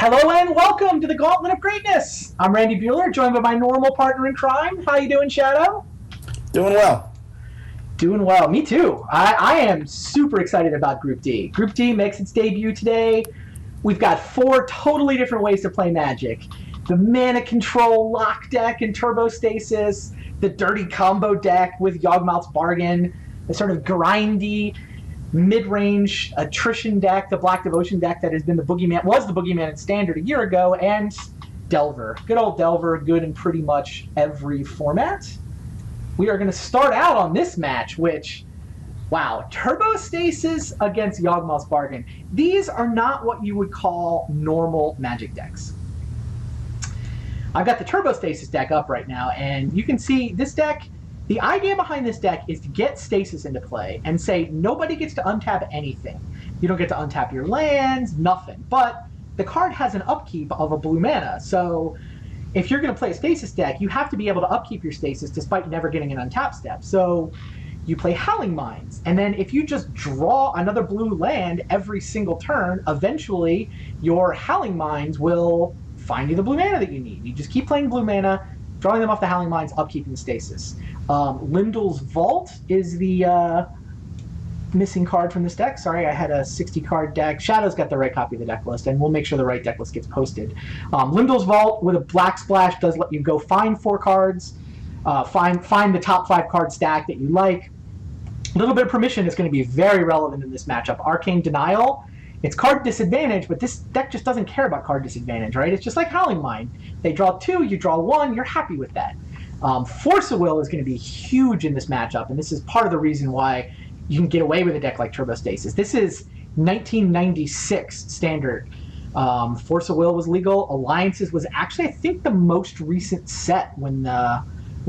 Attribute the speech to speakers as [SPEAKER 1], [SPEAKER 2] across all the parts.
[SPEAKER 1] Hello and welcome to the Gauntlet of Greatness. I'm Randy Buehler, joined by my normal partner in crime. How you doing, Shadow?
[SPEAKER 2] Doing well.
[SPEAKER 1] Doing well. Me too. I am super excited about Group D. Group D makes its debut today. We've got 4 totally different ways to play Magic. The Mana Control Lock deck and Turbo Stasis, the Dirty Combo deck with Yawgmoth's Bargain, the sort of grindy mid-range attrition deck, the Black Devotion deck that has been the boogeyman in Standard a year ago, and Delver. Good old Delver, good in pretty much every format. We are going to start out on this match, which, wow, Turbo Stasis against Yawgmoth's Bargain. These are not what you would call normal Magic decks. I've got the Turbo Stasis deck up right now, and you can see this deck. The idea behind this deck is to get Stasis into play and say nobody gets to untap anything. You don't get to untap your lands, nothing. But the card has an upkeep of a blue mana, so if you're going to play a Stasis deck, you have to be able to upkeep your Stasis despite never getting an untap step. So you play Howling Mines, and then if you just draw another blue land every single turn, eventually your Howling Mines will find you the blue mana that you need. You just keep playing blue mana, drawing them off the Howling Mines, upkeeping Stasis. Lindell's Vault is the missing card from this deck. Sorry, I had a 60-card deck. Shadow's got the right copy of the deck list, and we'll make sure the right deck list gets posted. Lindell's Vault with a black splash does let you go find 4 cards, find the top 5 card stack that you like. A little bit of permission is going to be very relevant in this matchup. Arcane Denial, it's card disadvantage, but this deck just doesn't care about card disadvantage, right? It's just like Howling Mine. They draw 2, you draw 1, you're happy with that. Force of Will is going to be huge in this matchup, and this is part of the reason why you can get away with a deck like Turbo Stasis. This is 1996 Standard. Force of Will was legal. Alliances was actually, I think, the most recent set when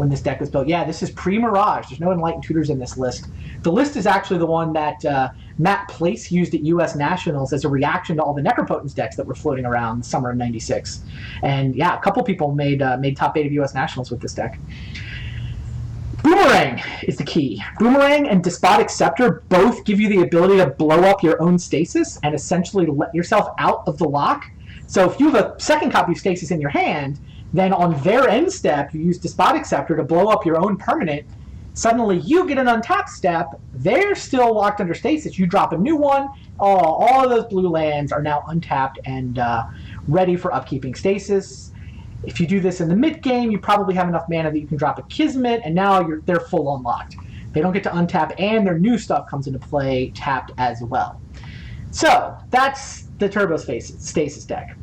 [SPEAKER 1] this deck was built. Yeah, this is pre-Mirage. There's no Enlightened Tutors in this list. The list is actually the one that Matt Place used at U.S. Nationals as a reaction to all the Necropotence decks that were floating around the summer of '96. And yeah, a couple people made top 8 of U.S. Nationals with this deck. Boomerang is the key. Boomerang and Despotic Scepter both give you the ability to blow up your own Stasis and essentially let yourself out of the lock. So if you have a second copy of Stasis in your hand, then on their end step, you use Despotic Scepter to blow up your own permanent. Suddenly you get an untapped step. They're still locked under Stasis. You drop a new one. All of those blue lands are now untapped and ready for upkeeping Stasis. If you do this in the mid game, you probably have enough mana that you can drop a Kismet, and now they're full unlocked. They don't get to untap, and their new stuff comes into play tapped as well. So that's the Turbo Stasis deck.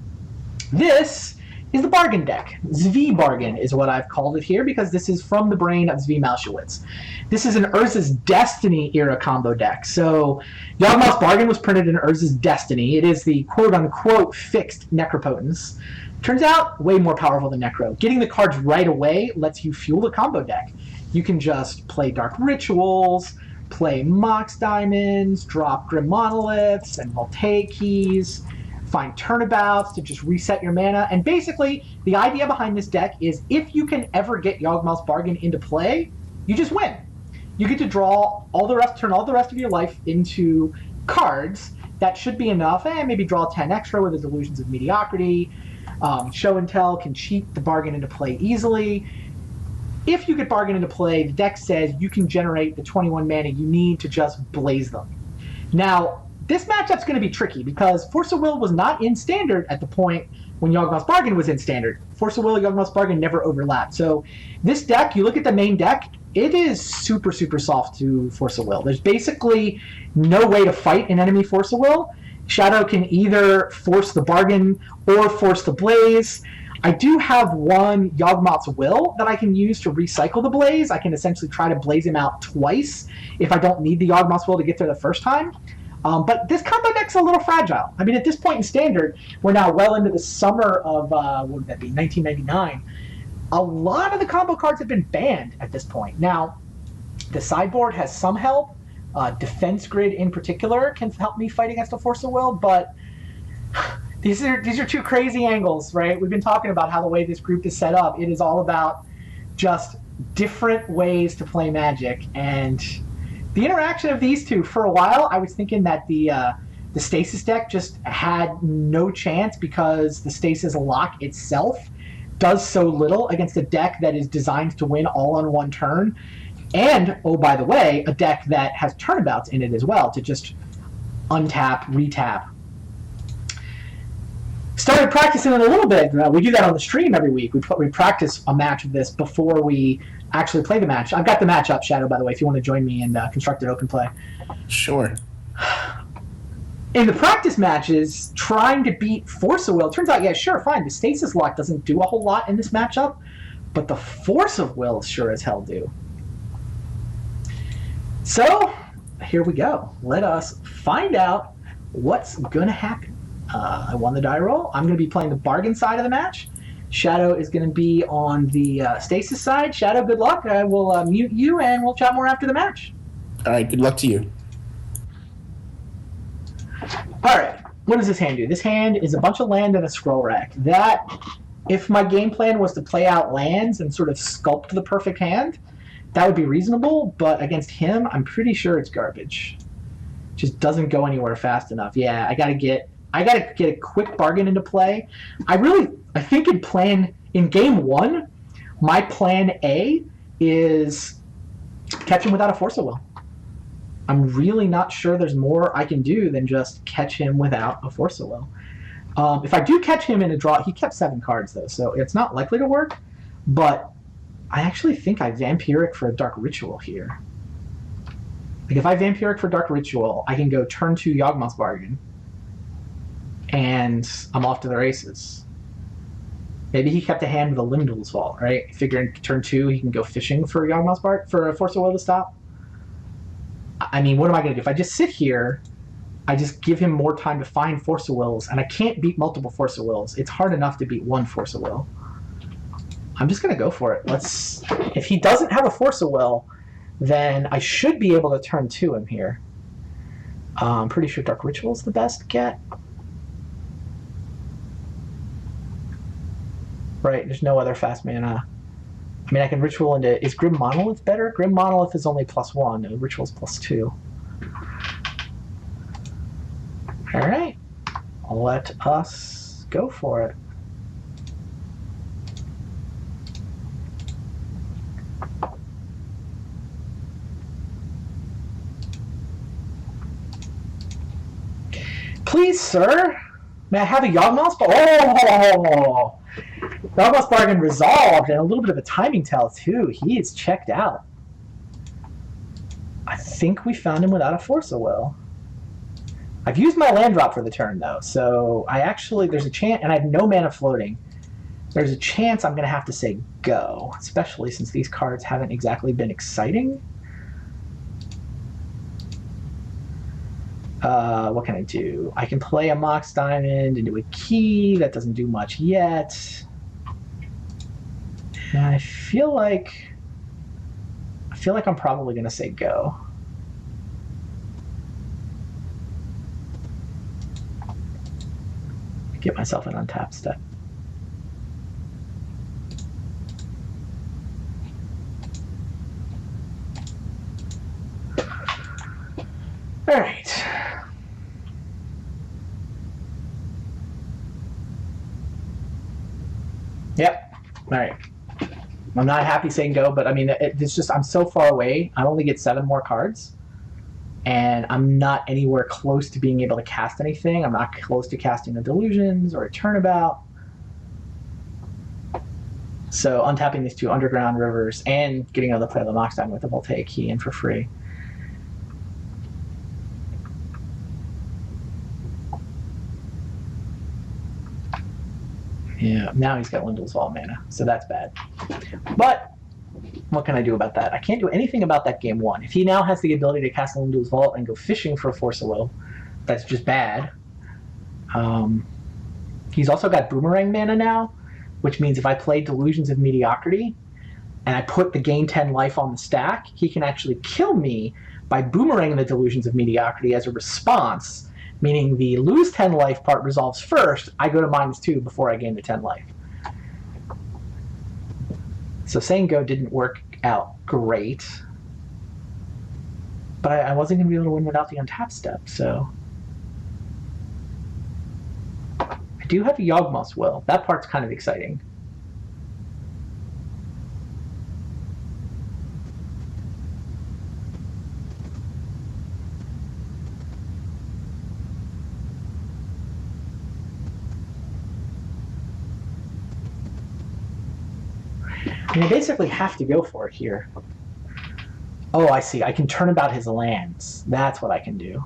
[SPEAKER 1] This is the Bargain deck. Zvi Bargain is what I've called it here because this is from the brain of Zvi Malshewitz. This is an Urza's Destiny era combo deck. So Yawgmoth's Bargain was printed in Urza's Destiny. It is the quote-unquote fixed Necropotence. Turns out, way more powerful than Necro. Getting the cards right away lets you fuel the combo deck. You can just play Dark Rituals, play Mox Diamonds, drop Grim Monoliths and Voltaic Keys, find turnabouts to just reset your mana. And basically, the idea behind this deck is if you can ever get Yawgmoth's Bargain into play, you just win. You get to draw turn all the rest of your life into cards. That should be enough. Maybe draw 10 extra with his Illusions of Mediocrity. Show and Tell can cheat the Bargain into play easily. If you get Bargain into play, the deck says you can generate the 21 mana you need to just blaze them. Now, this matchup's going to be tricky because Force of Will was not in Standard at the point when Yawgmoth's Bargain was in Standard. Force of Will and Yawgmoth's Bargain never overlapped. So this deck, you look at the main deck, it is super, super soft to Force of Will. There's basically no way to fight an enemy Force of Will. Shadow can either force the Bargain or force the Blaze. I do have one Yawgmoth's Will that I can use to recycle the Blaze. I can essentially try to blaze him out twice if I don't need the Yawgmoth's Will to get there the first time. But this combo deck's a little fragile. I mean, at this point in Standard, we're now well into the summer of, 1999. A lot of the combo cards have been banned at this point. Now, the sideboard has some help. Defense Grid in particular can help me fight against a Force of Will, but these are 2 crazy angles, right? We've been talking about how the way this group is set up, it is all about just different ways to play Magic, and the interaction of these 2, for a while, I was thinking that the The Stasis deck just had no chance because the Stasis lock itself does so little against a deck that is designed to win all on one turn. And, oh, by the way, a deck that has turnabouts in it as well to just untap, retap. Started practicing it a little bit. We do that on the stream every week. We practice a match of this before we actually play the match. I've got the match up, Shadow, by the way, if you want to join me in Constructed Open Play.
[SPEAKER 2] Sure.
[SPEAKER 1] In the practice matches, trying to beat Force of Will, turns out, yeah, sure, fine, the Stasis lock doesn't do a whole lot in this matchup, but the Force of Will sure as hell do. So, here we go. Let us find out what's going to happen. I won the die roll. I'm going to be playing the bargain side of the match. Shadow is going to be on the Stasis side. Shadow, good luck. I will mute you, and we'll chat more after the match.
[SPEAKER 2] All right, good luck to you.
[SPEAKER 1] All right, what does this hand do? This hand is a bunch of land and a scroll rack. That, if my game plan was to play out lands and sort of sculpt the perfect hand, that would be reasonable, but against him, I'm pretty sure it's garbage. Just doesn't go anywhere fast enough. Yeah, I gotta get a quick bargain into play. I think in game one, my plan A is catch him without a Force of Will. I'm really not sure there's more I can do than just catch him without a Force of Will. If I do catch him in a draw, he kept 7 cards though, so it's not likely to work, but I actually think I Vampiric for a Dark Ritual here. Like if I Vampiric for Dark Ritual, I can go turn 2 Yawgmoth's Bargain, and I'm off to the races. Maybe he kept a hand with a Limdol's Vault, right? Figuring turn 2 he can go fishing for Yawgmoth's Bargain for a Force of Will to stop. I mean, what am I going to do? If I just sit here, I just give him more time to find Force of Wills, and I can't beat multiple Force of Wills. It's hard enough to beat one Force of Will. I'm just going to go for it. If he doesn't have a Force of Will, then I should be able to turn 2 him here. I'm pretty sure Dark Ritual is the best get. Right, there's no other fast mana. I mean, I can Ritual into... Is Grim Monolith better? Grim Monolith is only +1. Ritual's +2. Alright. Let us go for it. Please, sir. May I have a Yawgmoth's? Oh! Yawgmoth's Bargain resolved, and a little bit of a timing tell, too. He is checked out. I think we found him without a Force of Will. I've used my land drop for the turn, though, so there's a chance, and I have no mana floating. There's a chance I'm going to have to say go, especially since these cards haven't exactly been exciting. What can I do? I can play a Mox Diamond into a key. That doesn't do much yet. And I feel like I'm probably going to say go. Get myself an untap step. All right. Yep. All right. I'm not happy saying go, but I mean, it's just I'm so far away. I only get 7 more cards, and I'm not anywhere close to being able to cast anything. I'm not close to casting a Delusions or a Turnabout. So untapping these 2 Underground Rivers and getting another play of the Mox Diamond with a Voltaic Key in for free. Yeah, now he's got Lindell's Vault mana, so that's bad. But what can I do about that? I can't do anything about that game 1. If he now has the ability to cast Lindell's Vault and go fishing for a Force of Will, that's just bad. He's also got Boomerang mana now, which means if I play Delusions of Mediocrity and I put the gain 10 life on the stack, he can actually kill me by boomeranging the Delusions of Mediocrity as a response, meaning the lose 10 life part resolves first. I go to -2 before I gain the 10 life. So saying go didn't work out great, but I wasn't going to be able to win without the untap step, so do have a Yawgmoth's Will. That part's kind of exciting. I mean, I basically have to go for it here. Oh, I see. I can turn about his lands. That's what I can do.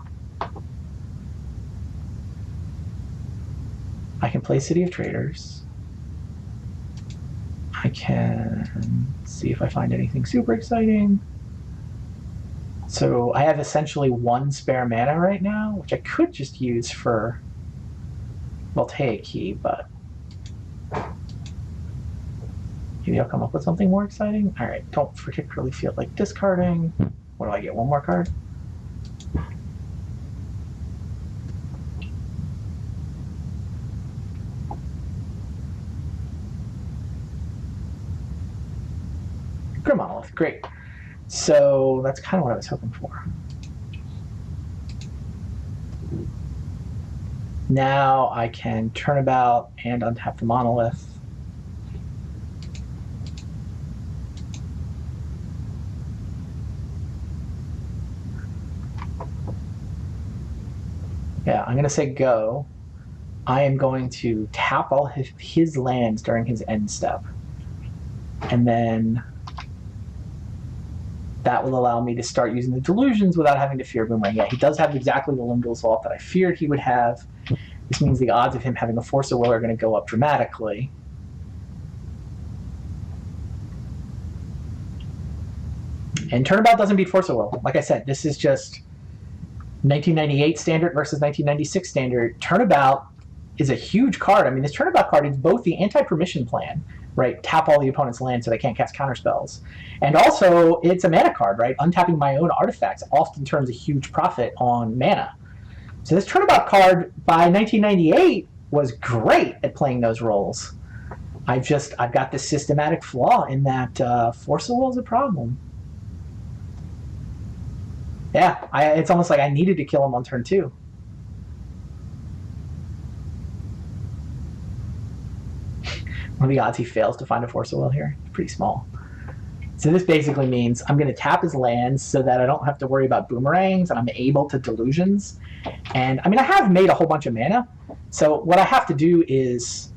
[SPEAKER 1] I can play City of Traders. I can see if I find anything super exciting. So I have essentially 1 spare mana right now, which I could just use for Voltaic Key, but maybe I'll come up with something more exciting. All right, don't particularly feel like discarding. What do I get? 1 more card? Grim Monolith, great. So that's kind of what I was hoping for. Now I can turn about and untap the Monolith. Yeah, I'm going to say go. I am going to tap all his lands during his end step. And then that will allow me to start using the Delusions without having to fear Boomerang. Yeah, he does have exactly the Limdol's Vault that I feared he would have. This means the odds of him having a Force of Will are going to go up dramatically. And Turnabout doesn't beat Force of Will. Like I said, this is just 1998 standard versus 1996 standard. Turnabout is a huge card. I mean, this Turnabout card is both the anti-permission plan, right? Tap all the opponent's land so they can't cast counterspells. And also, it's a mana card, right? Untapping my own artifacts often turns a huge profit on mana. So this Turnabout card by 1998 was great at playing those roles. I've got this systematic flaw in that Force of Will is a problem. Yeah, it's almost like I needed to kill him on turn 2. What are the odds he fails to find a Force of Will here? Pretty small. So this basically means I'm going to tap his lands so that I don't have to worry about boomerangs and I'm able to Delusions. And I mean, I have made a whole bunch of mana. So what I have to do is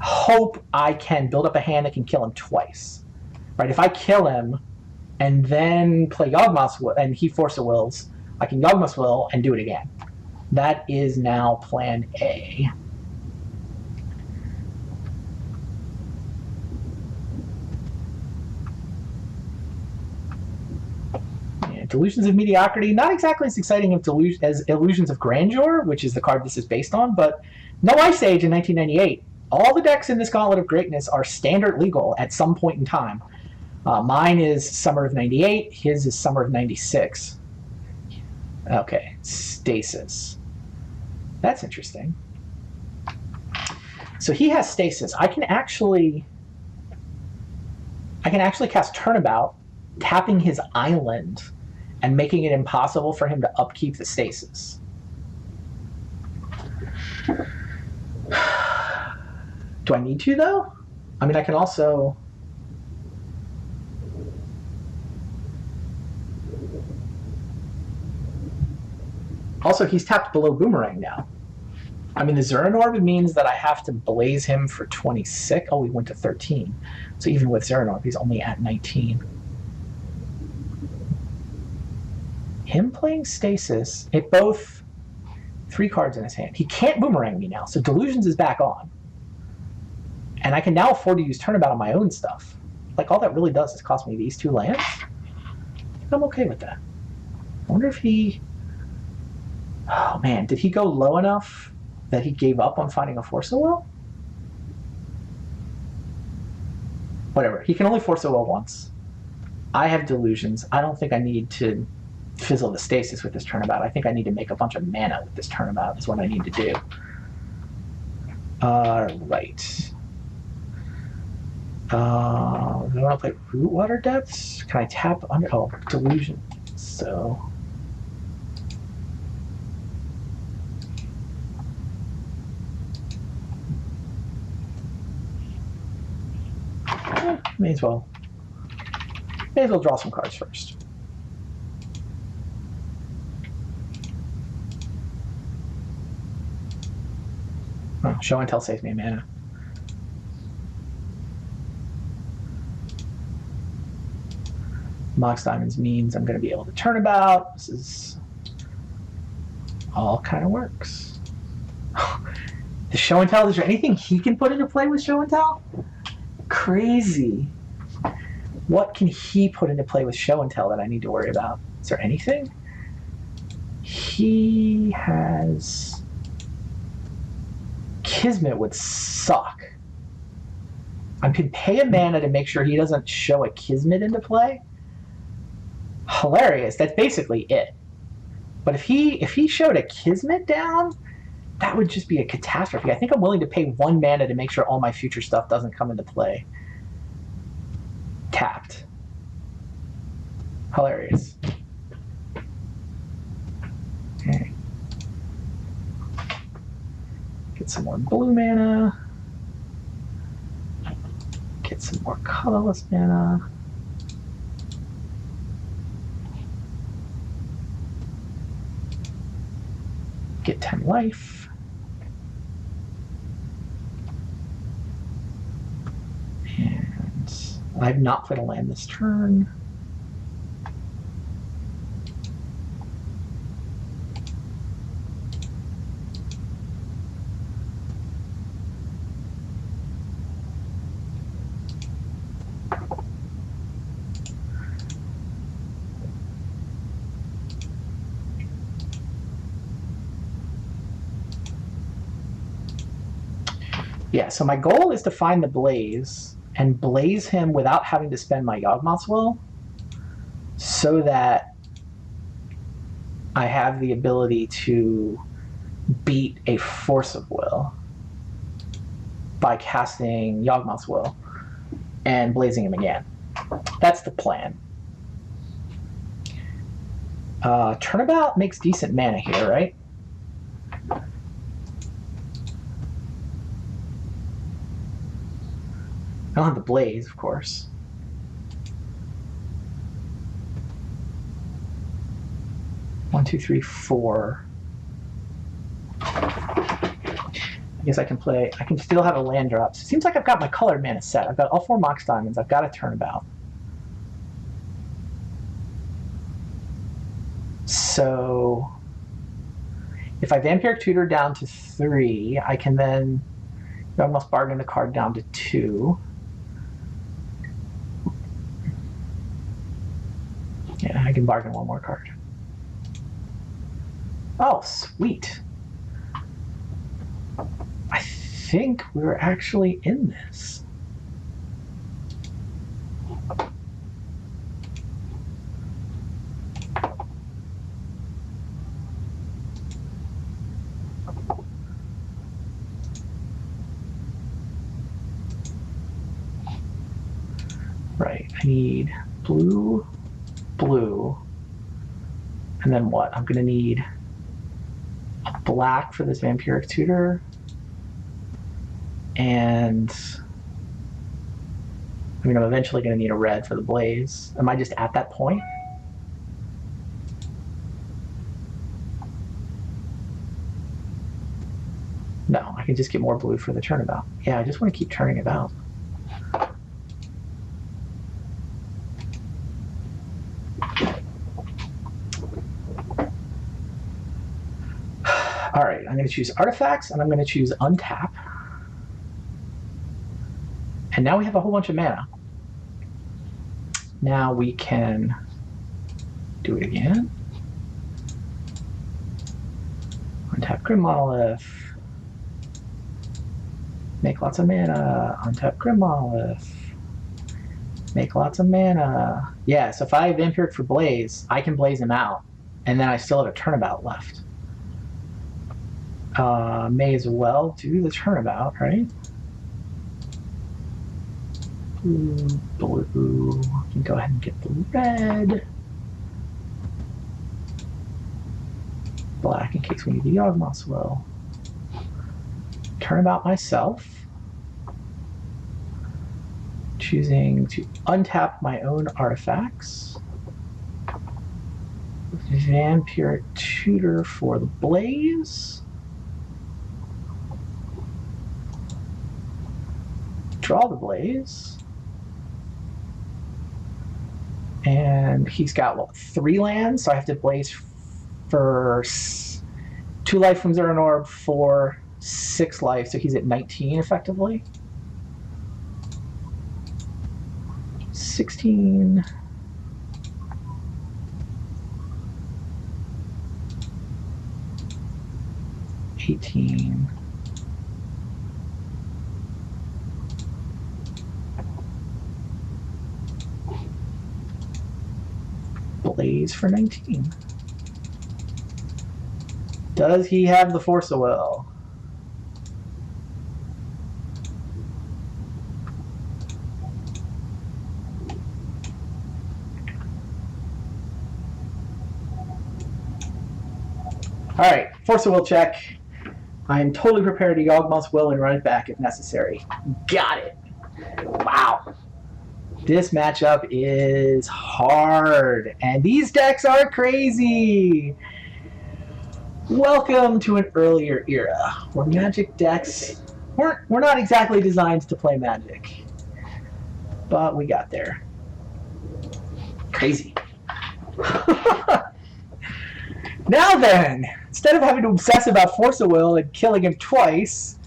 [SPEAKER 1] hope I can build up a hand that can kill him twice. Right? If I kill him and then play Yawgmoth's Will, and he Force of Wills, I can Yawgmoth's Will and do it again. That is now plan A. Delusions of Mediocrity, not exactly as exciting as Illusions of Grandeur, which is the card this is based on, but no Ice Age in 1998. All the decks in this Gauntlet of Greatness are standard legal at some point in time. Mine is Summer of 98, his is Summer of 96. Okay, Stasis. That's interesting. So he has Stasis. I can actually cast Turnabout, tapping his island and making it impossible for him to upkeep the Stasis. Do I need to, though? I mean, I can also... Also, he's tapped below Boomerang now. I mean, the Zuran Orb means that I have to blaze him for 26. Oh, he went to 13. So even with Zuran Orb, he's only at 19. Him playing Stasis, it both 3 cards in his hand. He can't Boomerang me now, so Delusions is back on. And I can now afford to use Turnabout on my own stuff. Like, all that really does is cost me these 2 lands. I think I'm okay with that. I wonder if he... Oh, man, did he go low enough that he gave up on finding a Force of Will? Whatever. He can only Force of Will once. I have Delusions. I don't think I need to fizzle the Stasis with this Turnabout. I think I need to make a bunch of mana with this Turnabout is what I need to do. Right. Do I want to play Rootwater Depths? Can I tap under... Oh, Delusion. So... May as well draw some cards first. Oh, show and tell saves me a mana. Mox Diamonds means I'm going to be able to turnabout. This is all kind of works. The show and tell, is there anything he can put into play with show and tell? Crazy. What can he put into play with show and tell that I need to worry about? Is there anything? He has... Kismet would suck. I could pay a mana to make sure he doesn't show a Kismet into play. Hilarious. That's basically it. But if he showed a Kismet down, that would just be a catastrophe. I think I'm willing to pay 1 mana to make sure all my future stuff doesn't come into play. Tapped. Hilarious. Okay. Get some more blue mana. Get some more colorless mana. Get 10 life. And I've not played a land this turn. Yeah, so my goal is to find the Blaze and blaze him without having to spend my Yawgmoth's Will, so that I have the ability to beat a Force of Will by casting Yawgmoth's Will and blazing him again. That's the plan. Turnabout makes decent mana here, right? I don't have the Blaze, of course. One, two, three, four. I guess I can play. I can still have a land drop. So it seems like I've got my colored mana set. I've got all 4 Mox Diamonds. I've got a Turnabout. So if I Vampiric Tutor down to 3, I can then almost bargain the card down to 2. Yeah, I can bargain 1 more card. Oh, sweet. I think we're actually in this. Right, I need blue, blue, and then what? I'm gonna need black for this Vampiric Tutor, and I mean, I'm eventually gonna need a red for the Blaze. Am I just at that point? No, I can just get more blue for the turnabout. Yeah, I just want to keep turning about. All right, I'm going to choose artifacts, and I'm going to choose untap. And now we have a whole bunch of mana. Now we can do it again. Untap Grim Monolith. Make lots of mana. Untap Grim Monolith. Make lots of mana. Yeah, so if I Vampiric for Blaze, I can blaze him out. And then I still have a turnabout left. May as well do the turnabout, right? Blue, blue. I can go ahead and get the red. Black in case we need the Yawgmoth's Will. Turnabout myself. Choosing to untap my own artifacts. Vampiric Tutor for the Blaze. Draw the Blaze. And he's got, what, 3 lands? So I have to Blaze for 2 life from Zero Orb for 6 life. So he's at 19 effectively. 16. 18. Blaze for 19. Does he have the Force of Will? Alright, Force of Will check. I am totally prepared to Yawgmoth's Will and run it back if necessary. Got it. Wow. This matchup is hard, and these decks are crazy. Welcome to an earlier era where Magic decks were not exactly designed to play Magic, but we got there. Crazy. Now then, instead of having to obsess about Force of Will and killing him twice,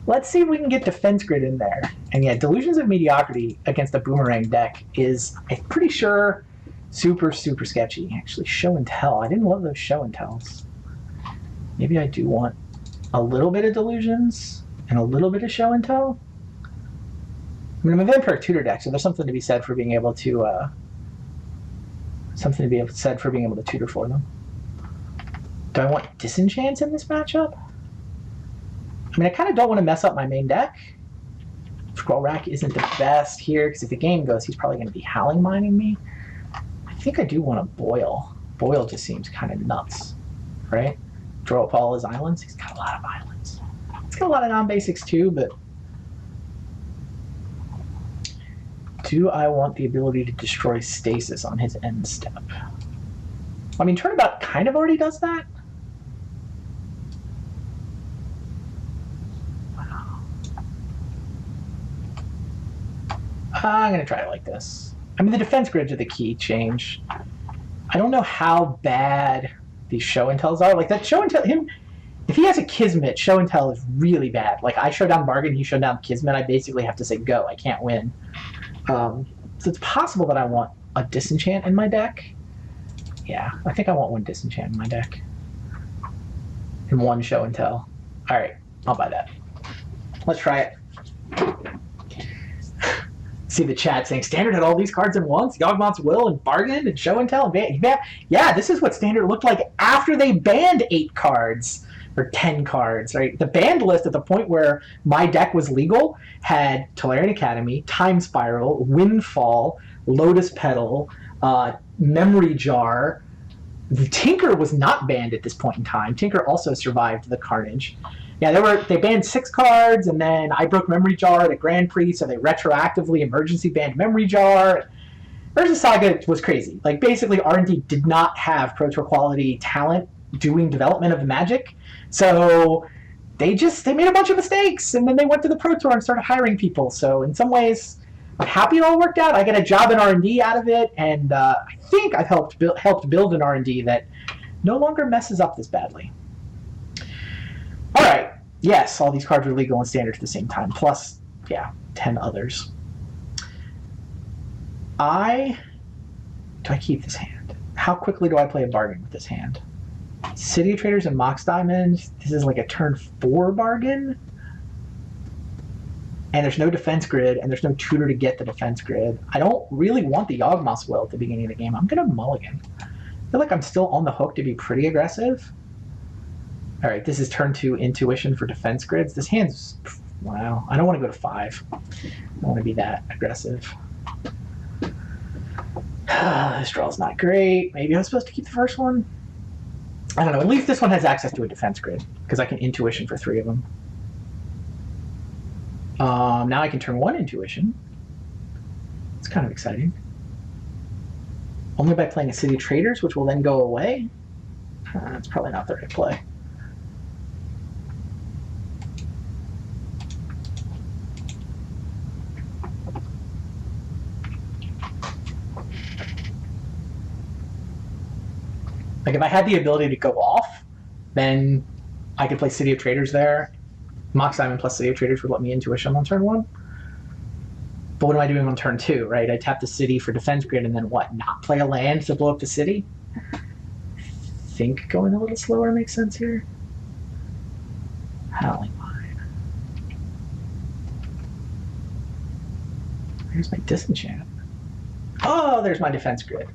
[SPEAKER 1] let's see if we can get Defense Grid in there. And yeah, Delusions of Mediocrity against a Boomerang deck is, I'm pretty sure, super, super sketchy. Actually, Show and Tell. I didn't love those Show and Tells. Maybe I do want a little bit of Delusions and a little bit of Show and Tell. I mean, I'm a Vampiric Tutor deck, so there's something to be said for being able to, tutor for them. Do I want Disenchants in this matchup? I mean, I kind of don't want to mess up my main deck. Scroll Rack isn't the best here, because if the game goes, he's probably going to be Howling Mining me. I think I do want to Boil. Boil just seems kind of nuts, right? Draw up all his islands. He's got a lot of islands. He's got a lot of non-basics too, but do I want the ability to destroy Stasis on his end step? I mean, Turnabout kind of already does that. I'm going to try it like this. I mean, the Defense Grids are the key change. I don't know how bad these Show and Tells are. Like, that Show and Tell, if he has a Kismet, Show and Tell is really bad. Like, I show down Bargain, he showed down Kismet, I basically have to say go. I can't win. So it's possible that I want a Disenchant in my deck. Yeah, I think I want 1 Disenchant in my deck. And 1 Show and Tell. Alright, I'll buy that. Let's try it. See the chat saying, Standard had all these cards in once? Yawgmoth's Will and Bargain and Show and Tell and yeah, this is what Standard looked like after they banned 8 cards. Or 10 cards, right? The banned list at the point where my deck was legal had Tolarian Academy, Time Spiral, Windfall, Lotus Petal, Memory Jar. The Tinker was not banned at this point in time. Tinker also survived the carnage. Yeah, they banned 6 cards, and then I broke Memory Jar at a Grand Prix, so they retroactively emergency banned Memory Jar. Urza Saga was crazy. Like, basically, R&D did not have Pro Tour quality talent doing development of Magic, so they made a bunch of mistakes, and then they went to the Pro Tour and started hiring people. So in some ways, I'm happy it all worked out. I get a job in R&D out of it, and I think I've helped build an R&D that no longer messes up this badly. All right. Yes, all these cards are legal and Standard at the same time. Plus, yeah, 10 others. Do I keep this hand? How quickly do I play a Bargain with this hand? City of Traders and Mox Diamond. This is like a turn 4 Bargain. And there's no Defense Grid, and there's no tutor to get the Defense Grid. I don't really want the Yawgmoth's Will at the beginning of the game. I'm going to mulligan. I feel like I'm still on the hook to be pretty aggressive. All right, this is turn 2 Intuition for Defense Grids. This hand's, wow. I don't want to go to 5. I don't want to be that aggressive. This draw's not great. Maybe I'm supposed to keep the first one. I don't know. At least this one has access to a Defense Grid, because I can Intuition for 3 of them. Now I can turn 1 Intuition. kind of exciting. Only by playing a City of Traders, which will then go away. That's probably not the right play. Like, if I had the ability to go off, then I could play City of Traders there. Mox Diamond plus City of Traders would let me Intuition on turn 1. But what am I doing on turn 2, right? I tap the city for defense grid and then what? Not play a land to blow up the city? I think going a little slower makes sense here. Howling Mine. There's my Disenchant. Oh, there's my defense grid.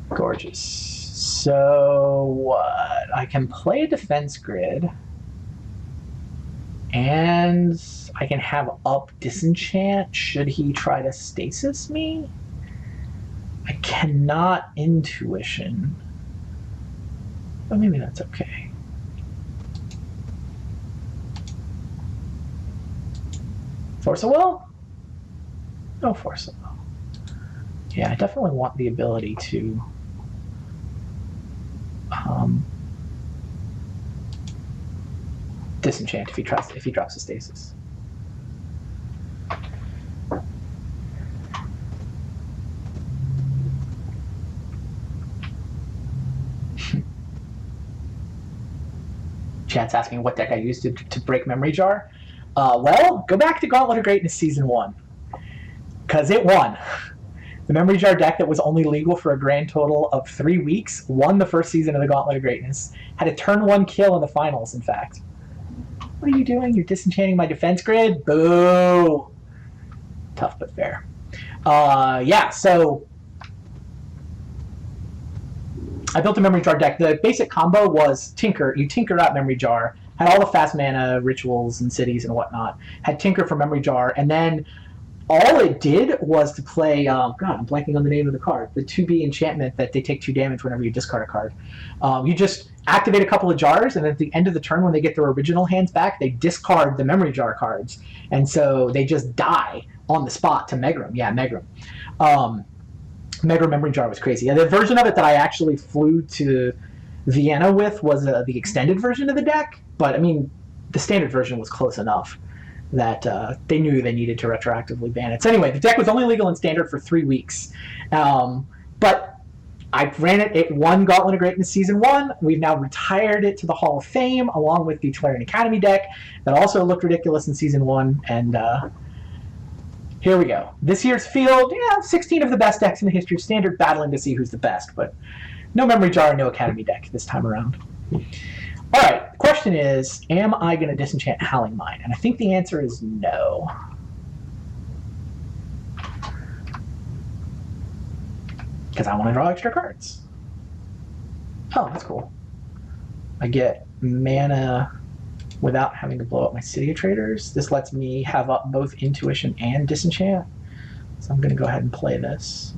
[SPEAKER 1] Gorgeous. So what? I can play a defense grid and I can have up Disenchant should he try to Stasis me. I cannot Intuition, but maybe that's okay. Force a Will? No Force a Will. Yeah, I definitely want the ability to Disenchant if he drops a Stasis. Chat's asking what deck I used to break Memory Jar. Well, go back to Gauntlet of Greatness Season 1. Because it won. The Memory Jar deck that was only legal for a grand total of 3 weeks won the first season of the Gauntlet of Greatness. Had a turn 1 kill in the finals, in fact. What are you doing? You're disenchanting my defense grid? Boo! Tough but fair. Yeah, so I built a Memory Jar deck. The basic combo was Tinker. You tinker out Memory Jar, had all the fast mana rituals and cities and whatnot, had Tinker for Memory Jar, and then all it did was to play, God, I'm blanking on the name of the card, the 2B enchantment that they take 2 damage whenever you discard a card. You just activate a couple of jars, and at the end of the turn, when they get their original hands back, they discard the Memory Jar cards. And so they just die on the spot to Megrim. Yeah, Megrim. Megrim Memory Jar was crazy. And the version of it that I actually flew to Vienna with was the extended version of the deck. But, I mean, the standard version was close enough that they knew they needed to retroactively ban it. So anyway, the deck was only legal in standard for 3 weeks. But I ran it. It won Gauntlet of Greatness Season 1. We've now retired it to the Hall of Fame, along with the Tolarian Academy deck that also looked ridiculous in Season 1. And here we go. This year's field, 16 of the best decks in the history of Standard, battling to see who's the best. But no Memory Jar, no Academy deck this time around. All right, the question is, am I going to disenchant Howling Mine? And I think the answer is no. Because I want to draw extra cards. Oh, that's cool. I get mana without having to blow up my City of Traders. This lets me have up both Intuition and Disenchant. So I'm going to go ahead and play this.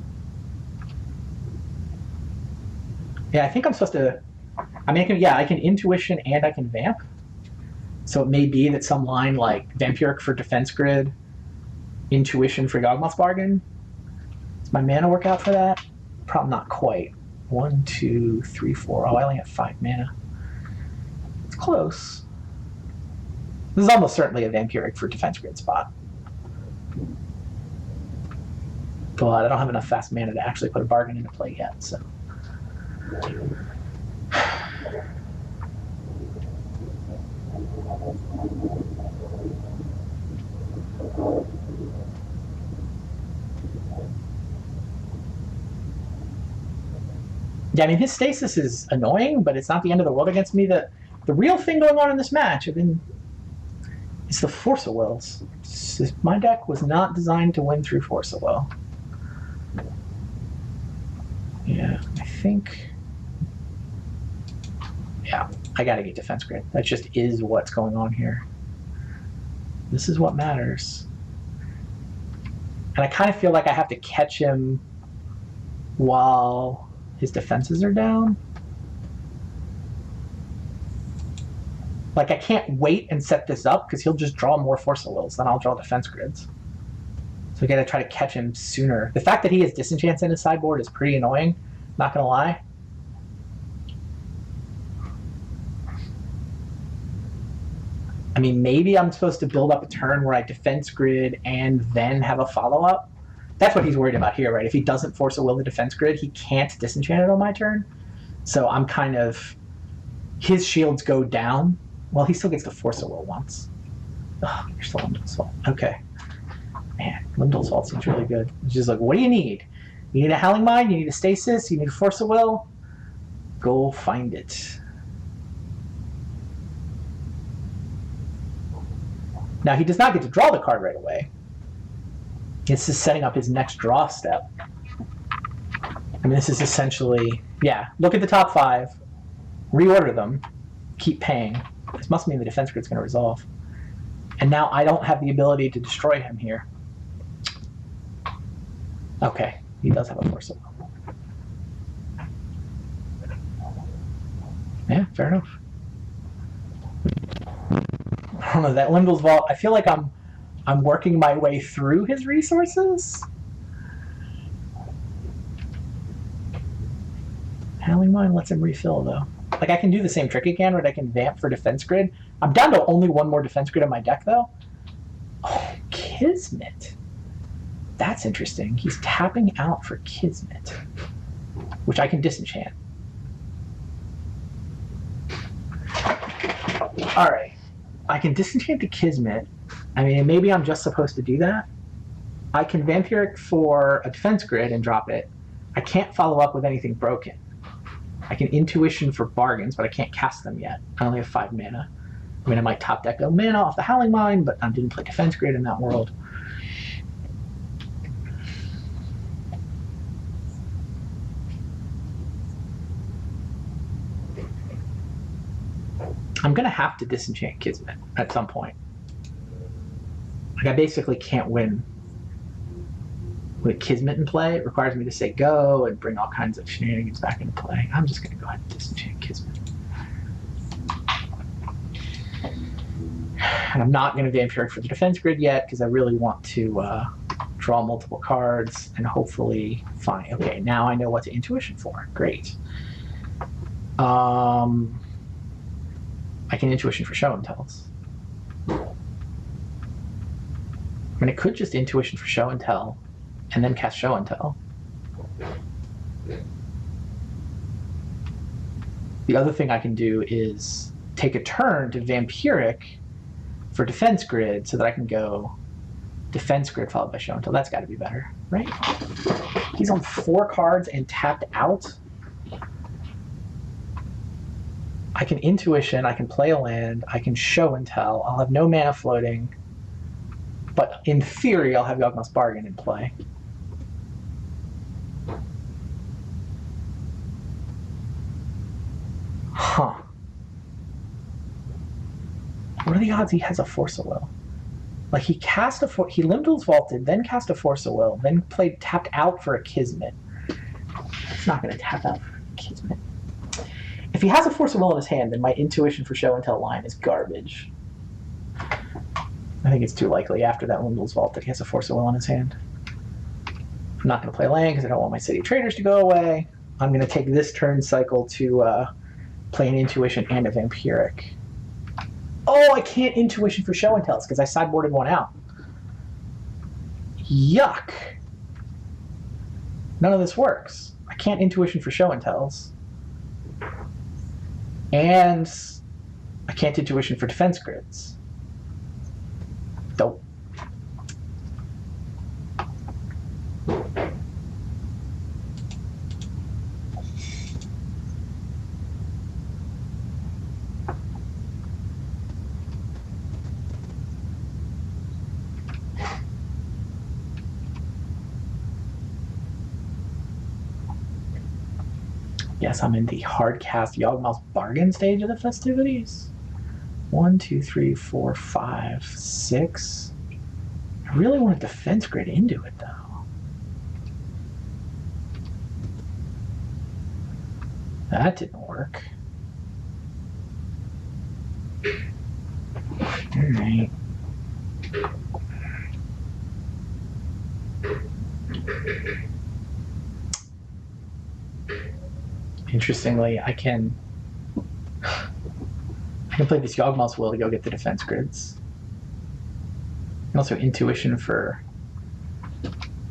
[SPEAKER 1] Yeah, I think I'm supposed to... I mean, I can Intuition and I can Vamp. So it may be that some line like Vampiric for Defense Grid, Intuition for Yawgmoth's Bargain. Does my mana work out for that? Probably not quite. 1, 2, 3, 4. Oh, I only have 5 mana. It's close. This is almost certainly a Vampiric for Defense Grid spot. But I don't have enough fast mana to actually put a bargain into play yet, so... Yeah, I mean, his Stasis is annoying, but it's not the end of the world against me. The real thing going on in this match, it's the Force of Wills. My deck was not designed to win through Force of Will. Yeah, I think... Yeah, I gotta get Defense Grid. That just is what's going on here. This is what matters. And I kind of feel like I have to catch him while his defenses are down. Like, I can't wait and set this up because he'll just draw more Force of Wills, then I'll draw Defense Grids. So we gotta try to catch him sooner. The fact that he has disenchants in his sideboard is pretty annoying, not gonna lie. I mean, maybe I'm supposed to build up a turn where I defense grid and then have a follow-up. That's what he's worried about here, right? If he doesn't force a will to defense grid, he can't disenchant it on my turn. So I'm kind of... His shields go down. Well, he still gets to force a will once. Oh, you're still Limdal's Vault. Okay. Man, Limdal's Vault seems really good. It's just like, what do you need? You need a Howling Mind? You need a Stasis? You need a Force of Will? Go find it. Now, he does not get to draw the card right away. This is setting up his next draw step. I mean, this is essentially, yeah, look at the top 5, reorder them, keep paying. This must mean the defense grid's going to resolve. And now I don't have the ability to destroy him here. Okay, he does have a Force of Will. Yeah, fair enough. I don't know, that Limdal's Vault, I feel like I'm working my way through his resources. Howling Mind lets him refill, though. Like, I can do the same trick again, where I can vamp for defense grid. I'm down to only one more defense grid in my deck, though. Oh, Kismet. That's interesting. He's tapping out for Kismet, which I can disenchant. All right. I can disenchant the Kismet. I mean, maybe I'm just supposed to do that. I can Vampiric for a defense grid and drop it. I can't follow up with anything broken. I can Intuition for bargains, but I can't cast them yet. I only have 5 mana. I mean, I might top deck a mana off the Howling Mind, but I didn't play defense grid in that world. I'm going to have to disenchant Kismet at some point. Like, I basically can't win with Kismet in play. It requires me to say go and bring all kinds of shenanigans back into play. I'm just going to go ahead and disenchant Kismet. And I'm not going to Vampiric for the defense grid yet because I really want to draw multiple cards and hopefully find... Okay, now I know what to Intuition for. Great. I can Intuition for Show and Tells. I mean, I could just Intuition for Show and Tell and then cast Show and Tell. The other thing I can do is take a turn to Vampiric for defense grid so that I can go defense grid followed by Show and Tell. That's got to be better, right? He's on 4 cards and tapped out. I can Intuition, I can play a land, I can Show and Tell. I'll have no mana floating, but in theory, I'll have Yawgmoth's Bargain in play. Huh. What are the odds he has a Force of Will? Like, he cast he Limdal's Vaulted, then cast a Force of Will, then played tapped out for a Kismet. It's not going to tap out for a Kismet. If he has a Force of Will in his hand, then my Intuition for Show and Tell line is garbage. I think it's too likely after that Limdal's Vault that he has a Force of Will in his hand. I'm not going to play land because I don't want my City of Traders to go away. I'm going to take this turn cycle to play an Intuition and a Vampiric. Oh, I can't Intuition for Show and Tells because I sideboarded one out. Yuck. None of this works. I can't Intuition for Show and Tells. And I can't Intuition for defense grids. Dope. Yes, I'm in the hard cast Yawgmoth's Bargain stage of the festivities. 1, 2, 3, 4, 5, 6. I really want a defense grid into it, though. That didn't work. All right. Interestingly, I can play this Yawgmoth's Will to go get the defense grids. And also Intuition for...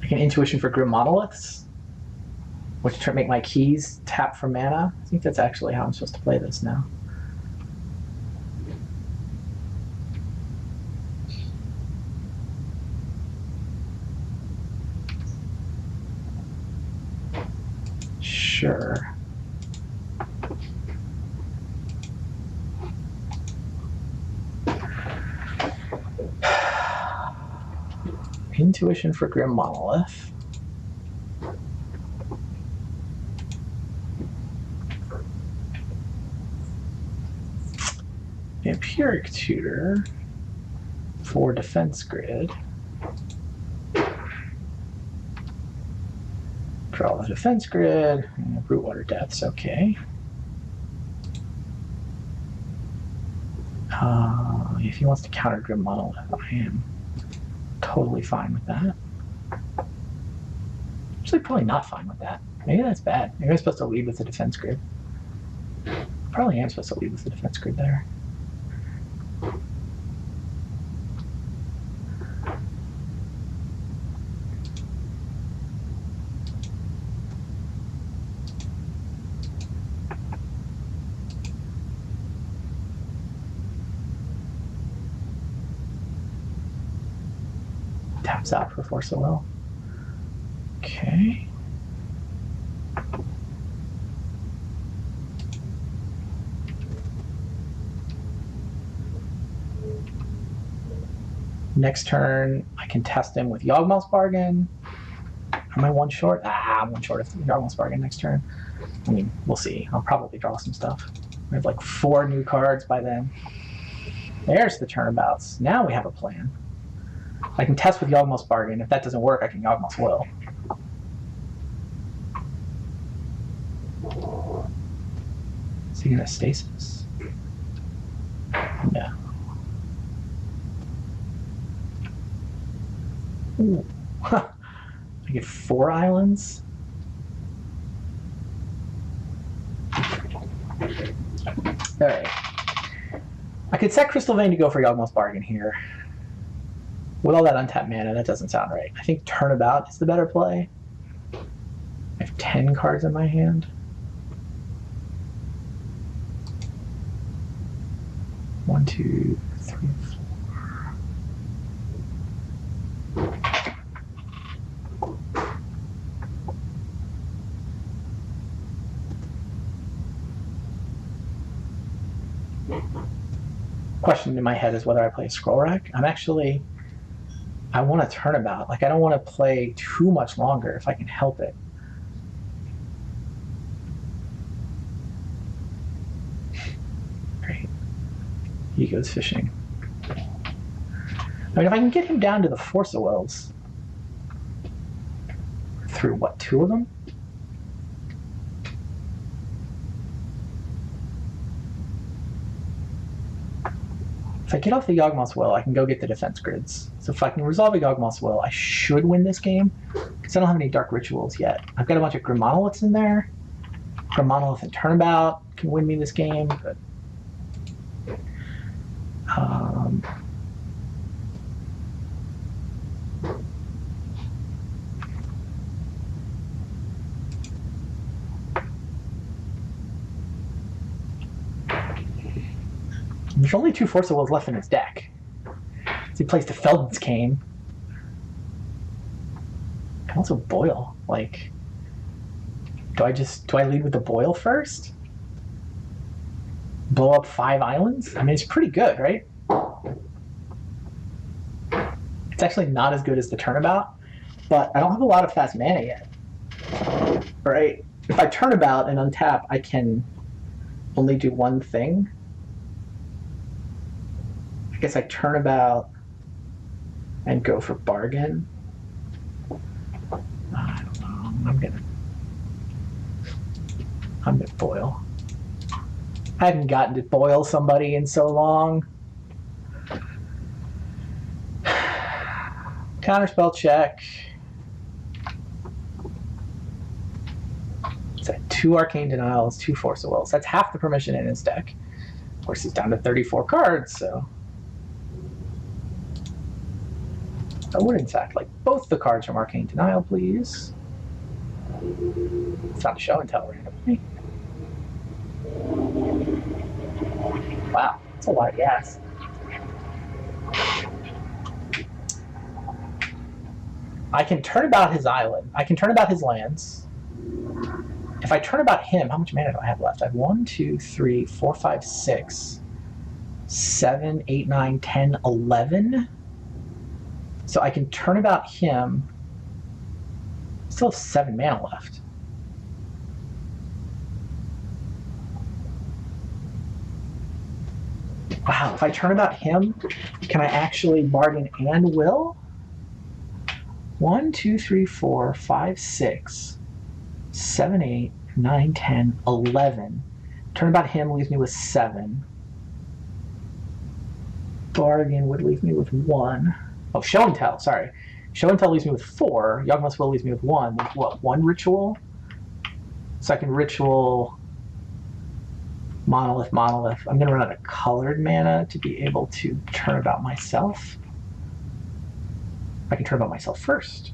[SPEAKER 1] I can Intuition for Grim Monoliths, which make my keys tap for mana. I think that's actually how I'm supposed to play this now. Sure. Intuition for Grim Monolith. Empiric Tutor for Defense Grid. Draw the Defense Grid. Rootwater Depths, okay. If he wants to counter Grim Monolith, I am totally fine with that. Actually, probably not fine with that. Maybe that's bad. Maybe I'm supposed to lead with the Defense Grid. Probably am supposed to lead with the Defense Grid there. Taps out for Force of Will. Okay. Next turn, I can test him with Yawgmoth's Bargain. Am I one short? I'm one short of Yawgmoth's Bargain next turn. I mean, we'll see. I'll probably draw some stuff. We have like 4 new cards by then. There's the turnabouts. Now we have a plan. I can test with Yawgmoth's Bargain. If that doesn't work, I can Yawgmoth's Will. Is he gonna Stasis? No. Ooh. I get 4 islands. Alright. I could set Crystal Vein to go for Yawgmoth's Bargain here. With all that untapped mana, that doesn't sound right. I think Turnabout is the better play. I have 10 cards in my hand. 1, 2, 3, 4. Question in my head is whether I play a Scroll Rack. I want to Turnabout. Like, I don't want to play too much longer if I can help it. Great. He goes fishing. I mean, if I can get him down to the Force of Wills through, what, 2 of them? If I get off the Yawgmoth's Will, I can go get the defense grids. So if I can resolve a Yawgmoth's Will, I should win this game, because I don't have any Dark Rituals yet. I've got a bunch of Grim Monoliths in there. Grim Monolith and Turnabout can win me this game, but... There's only 2 Force of Wills left in his deck. So he plays the Felden's Cane. And also Boil. Like, do I lead with the Boil first? Blow up 5 islands? I mean, it's pretty good, right? It's actually not as good as the Turnabout, but I don't have a lot of fast mana yet. Right? If I Turnabout and untap, I can only do one thing. I guess I Turnabout and go for Bargain. I don't know. I'm gonna Boil. I haven't gotten to Boil somebody in so long. Counterspell check. 2 Arcane Denials, 2 Force of Wills. That's half the permission in his deck. Of course, he's down to 34 cards, so I would, in fact, like both the cards from Arcane Denial, please. It's not a show and tell randomly. Wow, that's a lot of gas. I can turn about his island. I can turn about his lands. If I turn about him, how much mana do I have left? I have 1, 2, 3, 4, 5, 6, 7, 8, 9, 10, 11. So I can turn about him. Still have 7 mana left. Wow, if I turn about him, can I actually bargain and will? 1, 2, 3, 4, 5, 6, 7, 8, 9, 10, 11. Turn about him leaves me with 7. Bargain would leave me with 1. Oh, show and tell, sorry. Show and tell leaves me with 4. Yawgmoth's Will leaves me with 1. With what, 1 ritual? So I can ritual monolith. I'm going to run out of colored mana to be able to turn about myself. I can turn about myself first.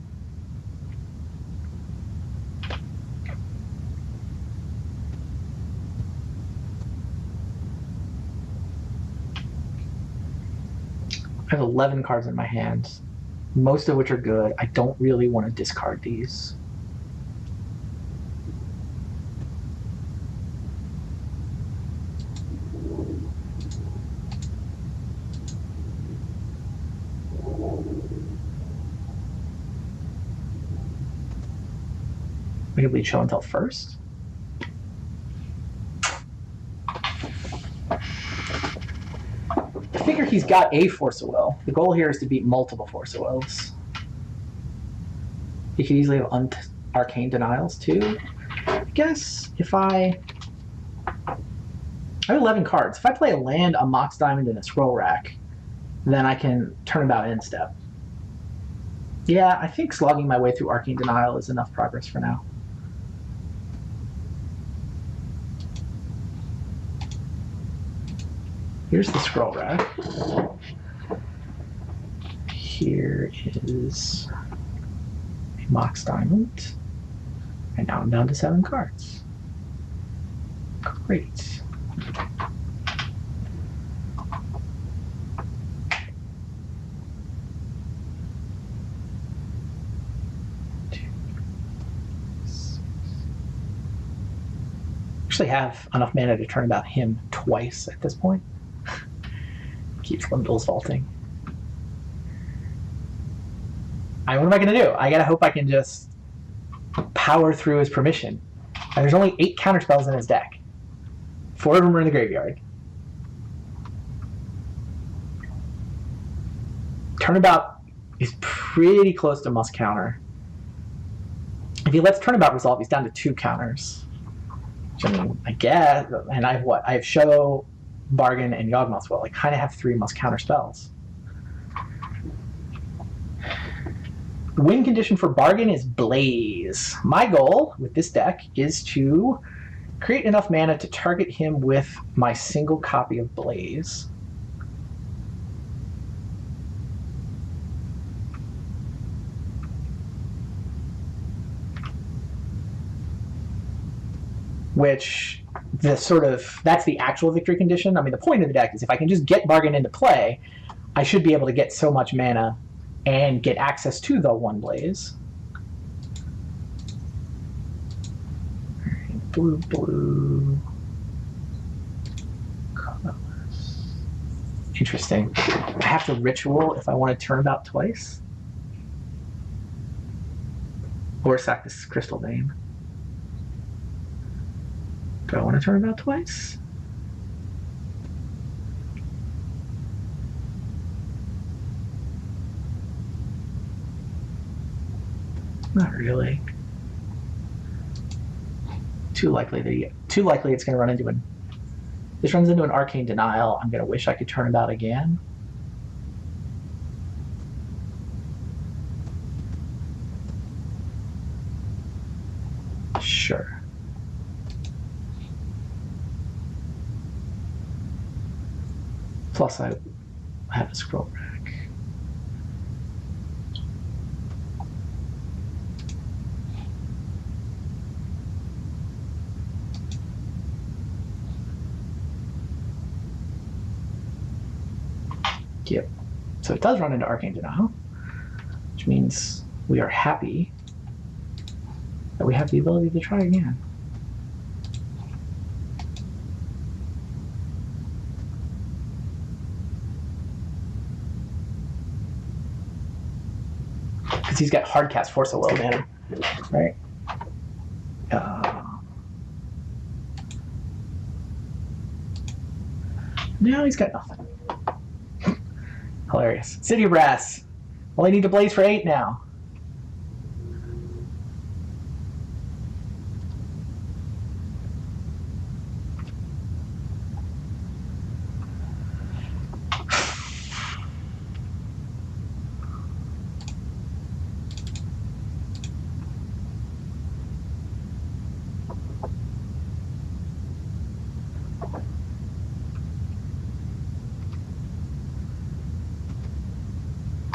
[SPEAKER 1] I have 11 cards in my hand, most of which are good. I don't really want to discard these. We can bleed show and tell first. I figure he's got a Force of Will. The goal here is to beat multiple Force of Wills. He could easily have Arcane Denials too. I guess if I have 11 cards. If I play a land, a Mox Diamond, and a Scroll Rack, then I can turn about end step. Yeah, I think slogging my way through Arcane Denial is enough progress for now. Here's the Scroll Rack. Here is a Mox Diamond. And now I'm down to 7 cards. Great. Actually have enough mana to turn about him twice at this point. Keeps Limdol's vaulting. What am I going to do? I gotta hope I can just power through his permission. And there's only 8 counterspells in his deck. 4 of them are in the graveyard. Turnabout is pretty close to must counter. If he lets Turnabout resolve, he's down to 2 counters. Which, I mean, I guess, and I have what? I have Show, Bargain, and Yawgmoth's Will. I kind of have 3 must counter spells. The win condition for Bargain is Blaze. My goal with this deck is to create enough mana to target him with my single copy of Blaze. Which, that's the actual victory condition. I mean, the point of the deck is if I can just get Bargain into play, I should be able to get so much mana and get access to the 1 Blaze. Blue. Colorless. Interesting. I have to ritual if I want to turn about twice. Or sack this Crystal Vein. Do I want to turn about twice? Not really. Too likely it's going to run into this runs into an Arcane Denial. I'm going to wish I could turn about again. Sure. Plus I have a scroll rack. Yep. So it does run into Arcane Denial, which means we are happy that we have the ability to try again. Because he's got Hardcast Force of Will in him, right? No, he's got nothing. Hilarious. City of Brass. Well, I need to blaze for 8 now.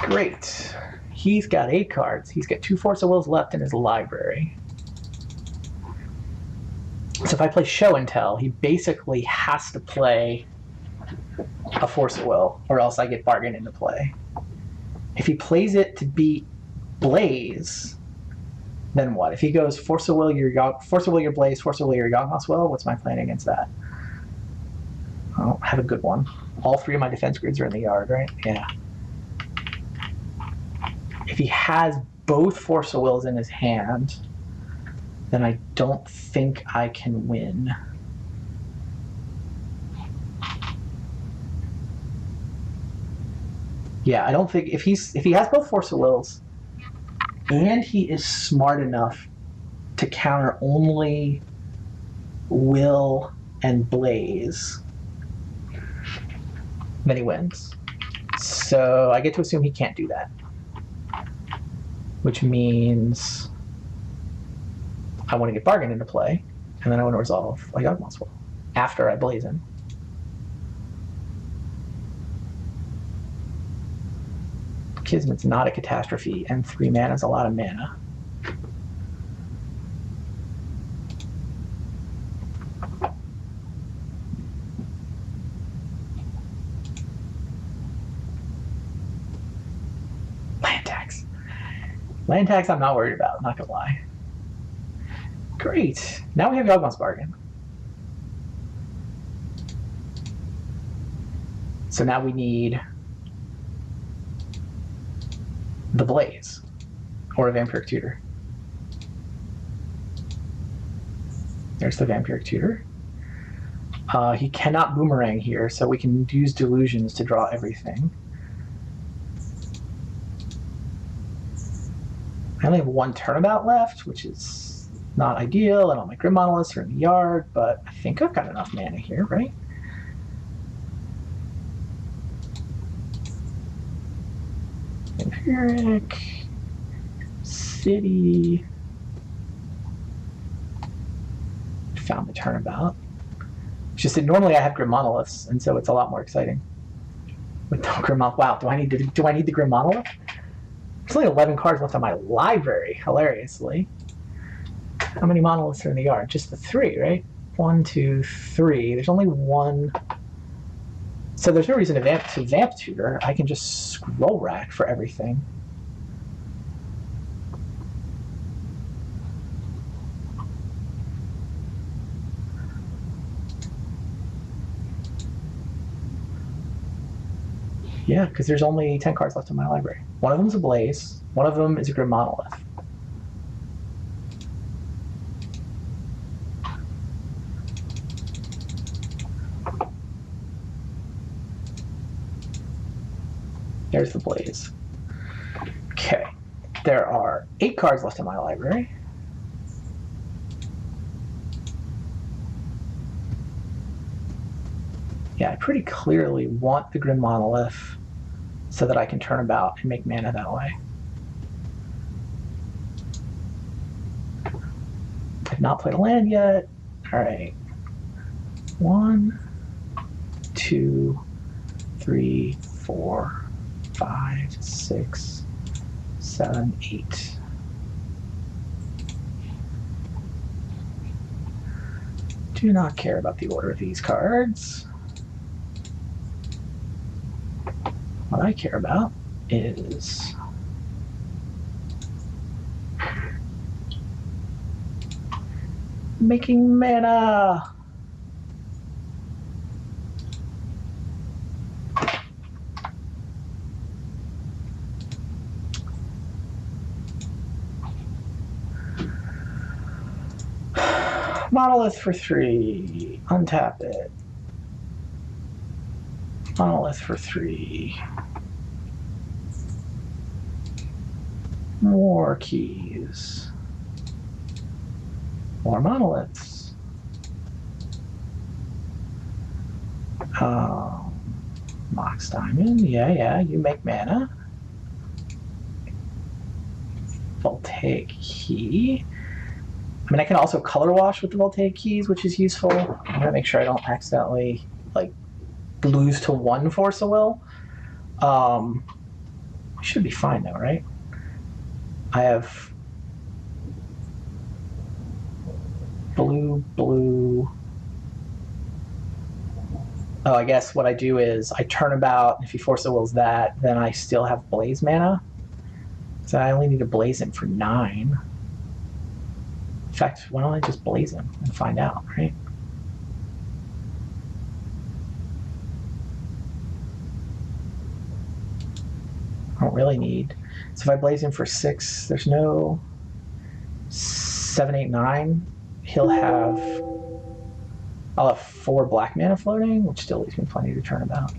[SPEAKER 1] Great. He's got 8 cards. He's got 2 Force of Wills left in his library. So if I play Show and Tell, he basically has to play a Force of Will, or else I get Bargain into play. If he plays it to beat Blaze, then what? If he goes Force of Will your Blaze, Force of Will your Yawgmoth's Will, what's my plan against that? I don't have a good one. All 3 of my defense grids are in the yard, right? Yeah. If he has both Force of Wills in his hand, then I don't think I can win. Yeah, I don't think if he has both Force of Wills and he is smart enough to counter only Will and Blaze, then he wins. So I get to assume he can't do that, which means I want to get Bargain into play, and then I want to resolve a Yawgmoth's Will after I blaze in. Kismet's not a catastrophe, and 3 mana is a lot of mana. Land tax I'm not worried about, not gonna lie. Great. Now we have Yawgmoth's Bargain. So now we need the Blaze or a Vampiric Tutor. There's the Vampiric Tutor. He cannot Boomerang here, so we can use Delusions to draw everything. I only have 1 turnabout left, which is not ideal, and all my Grim Monoliths are in the yard, but I think I've got enough mana here, right? Vampiric, City. Found the turnabout. It's just that normally I have Grim Monoliths, and so it's a lot more exciting. With no Grim Monolith. Wow, do I need the Grim Monolith? There's only 11 cards left on my library, hilariously. How many monoliths are in the yard? Just the 3, right? 1, 2, 3. There's only 1. So there's no reason to vamp tutor. I can just scroll rack for everything. Yeah, because there's only 10 cards left in my library. One of them is a Blaze. One of them is a Grim Monolith. There's the Blaze. Okay. There are 8 cards left in my library. Yeah, I pretty clearly want the Grim Monolith so that I can turn about and make mana that way. I've not played a land yet. All right. 1, 2, 3, 4, 5, 6, 7, 8. Do not care about the order of these cards. What I care about is making mana. Monolith for 3. Untap it. Monolith for 3. More keys. More monoliths. Mox Diamond. Yeah, you make mana. Voltaic Key. I mean, I can also color wash with the Voltaic Keys, which is useful. I'm going to make sure I don't accidentally, like, lose to 1 Force of Will. Should be fine, though, right? I have blue. Oh, I guess what I do is I turn about, if he Force of Wills that, then I still have Blaze mana. So I only need to Blaze him for 9. In fact, why don't I just Blaze him and find out, right? I don't really need. So if I Blaze him for 6, there's no 7, 8, 9. I'll have 4 black mana floating, which still leaves me plenty to turn about.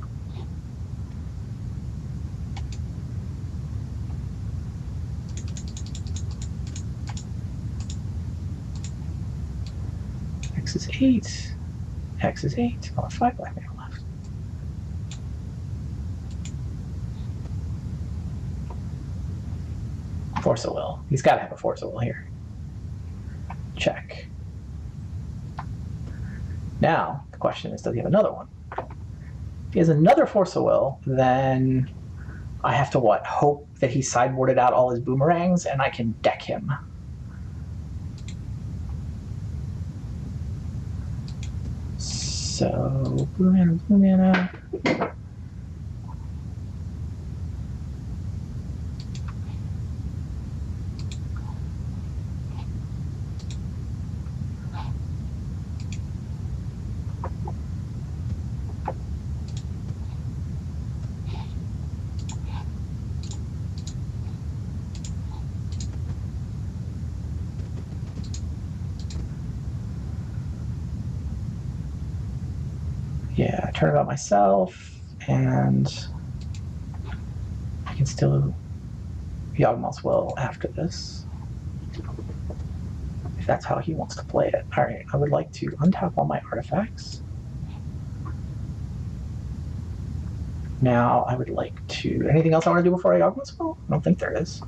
[SPEAKER 1] X is 8. X is 8. I'll have 5 black mana left. Force of Will. He's got to have a Force of Will here. Check. Now, the question is, does he have another one? If he has another Force of Will, then I have to, what, hope that he sideboarded out all his boomerangs and I can deck him. So, blue mana. Yeah, I turn about myself, and I can still Yawgmoth's Will after this. If that's how he wants to play it. Alright, I would like to untap all my artifacts. Now I would like to... Anything else I want to do before I Yawgmoth's Will? I don't think there is.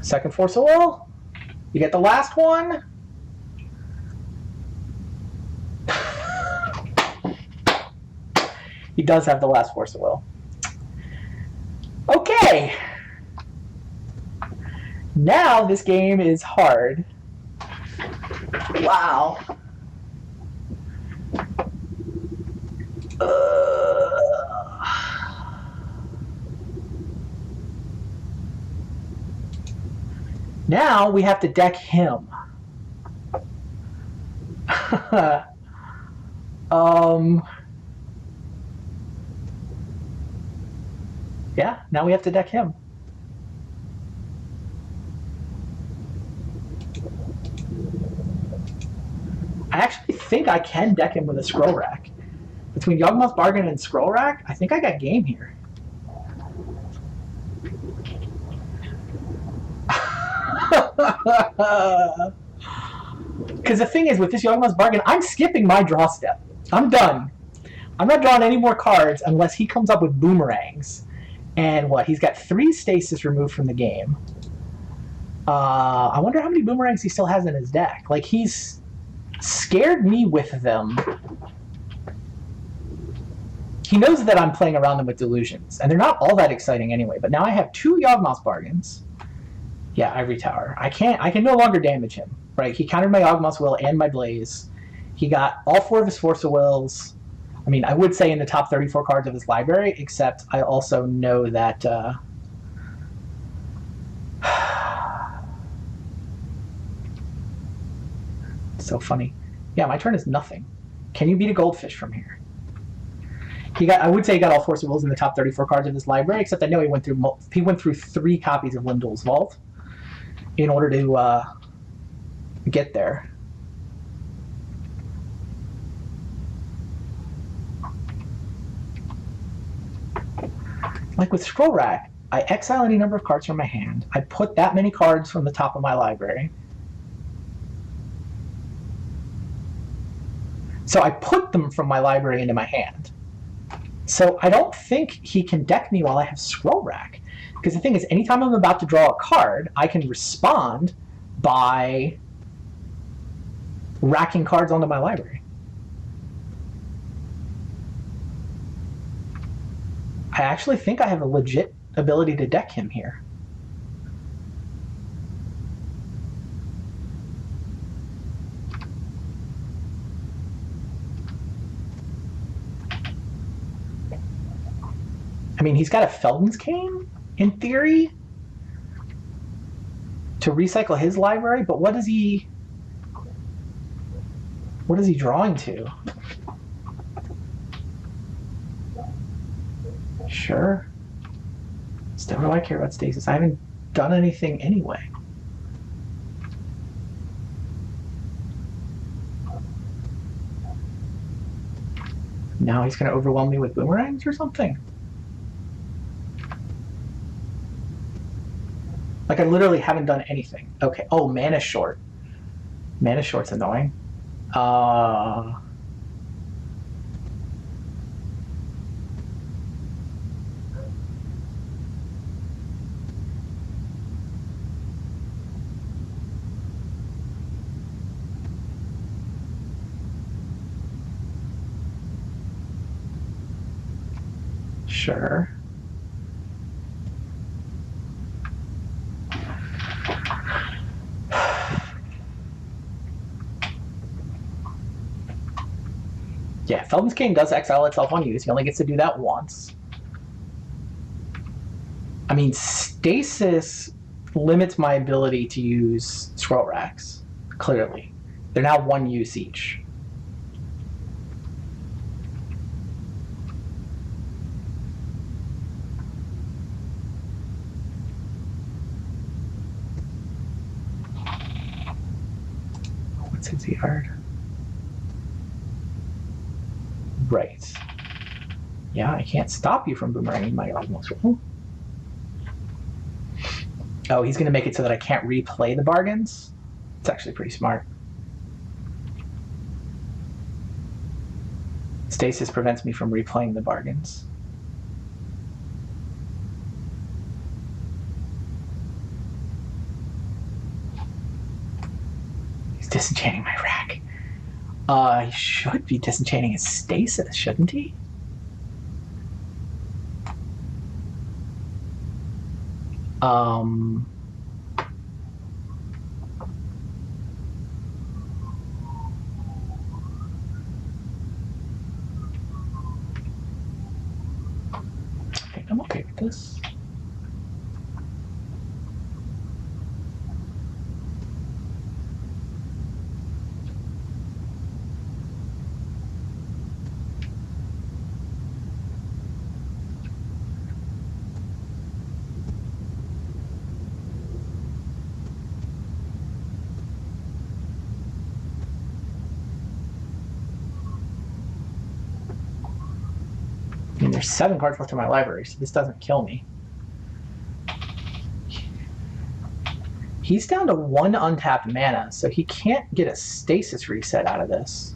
[SPEAKER 1] Second Force of Will. You get the last one. He does have the last Force of Will. Okay. Now this game is hard. Wow. Now we have to deck him. Yeah, now we have to deck him. I actually think I can deck him with a Scroll Rack. Between Yawgmoth's Bargain and Scroll Rack, I think I got game here. Because the thing is, with this Yawgmoth's Bargain, I'm skipping my draw step. I'm done. I'm not drawing any more cards unless he comes up with boomerangs. And what? He's got 3 Stasis removed from the game. I wonder how many boomerangs he still has in his deck. Like, he's scared me with them. he knows that I'm playing around them with delusions, and they're not all that exciting anyway. But now I have 2 Yawgmoth bargains. Yeah, Ivory Tower. I can no longer damage him. Right? He countered my Yawgmoth's Will and my Blaze. He got all 4 of his Force of Wills. I mean, I would say in the top 34 cards of his library, except I also know that. So funny. Yeah, my turn is nothing. Can you beat a goldfish from here? I would say he got all Force of Wills in the top 34 cards of his library, except I know he went through 3 copies of Lindul's Vault in order to get there. Like with Scroll Rack, I exile any number of cards from my hand. I put that many cards from the top of my library. So I put them from my library into my hand. So I don't think he can deck me while I have Scroll Rack. Because the thing is, anytime I'm about to draw a card, I can respond by racking cards onto my library. I actually think I have a legit ability to deck him here. I mean, he's got a Felden's Cane, in theory, to recycle his library, but what is he drawing to? Sure. Still, what do I care about Stasis? I haven't done anything anyway. Now he's going to overwhelm me with boomerangs or something? Like, I literally haven't done anything. Okay. Oh, Mana Short. Mana Short's annoying. Sure. Yeah, Felden's Cane does exile itself on use. He only gets to do that once. I mean, Stasis limits my ability to use Scroll Racks, clearly. They're now 1 use each. What's his yard? Right. Yeah, I can't stop you from boomeranging my Yawgmoth's Will. Oh, he's going to make it so that I can't replay the bargains? It's actually pretty smart. Stasis prevents me from replaying the bargains. He's disenchanting my rack. He should be disenchanting his Stasis, shouldn't he? I think I'm okay with this. I mean, there's 7 cards left in my library, so this doesn't kill me. He's down to 1 untapped mana, so he can't get a Stasis reset out of this.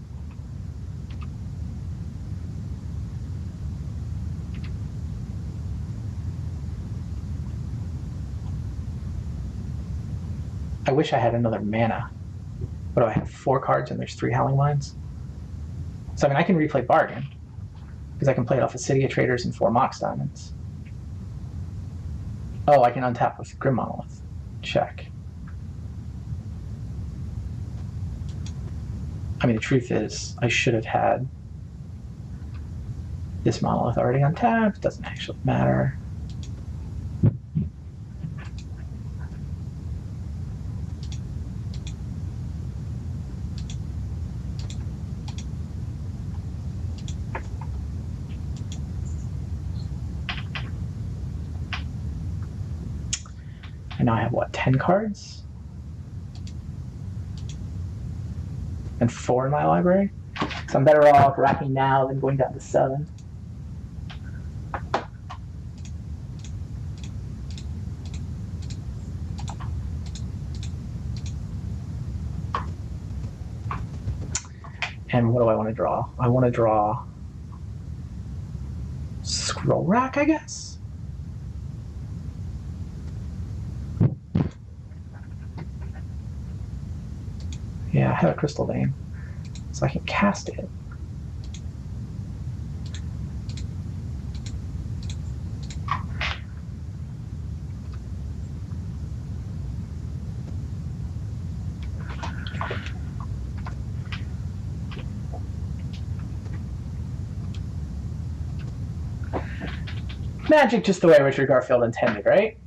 [SPEAKER 1] I wish I had another mana. What do I have? 4 cards and there's 3 Howling Lines? So, I mean, I can replay Bargain. because I can play it off of City of Traders and 4 Mox Diamonds. Oh, I can untap with Grim Monolith. Check. I mean, the truth is, I should have had this Monolith already untapped. Doesn't actually matter. And now I have, what, 10 cards? And 4 in my library? So I'm better off racking now than going down to 7. And what do I want to draw? I want to draw Scroll Rack, I guess? Yeah, I have a Crystal Vein, so I can cast it. Magic just the way Richard Garfield intended, right?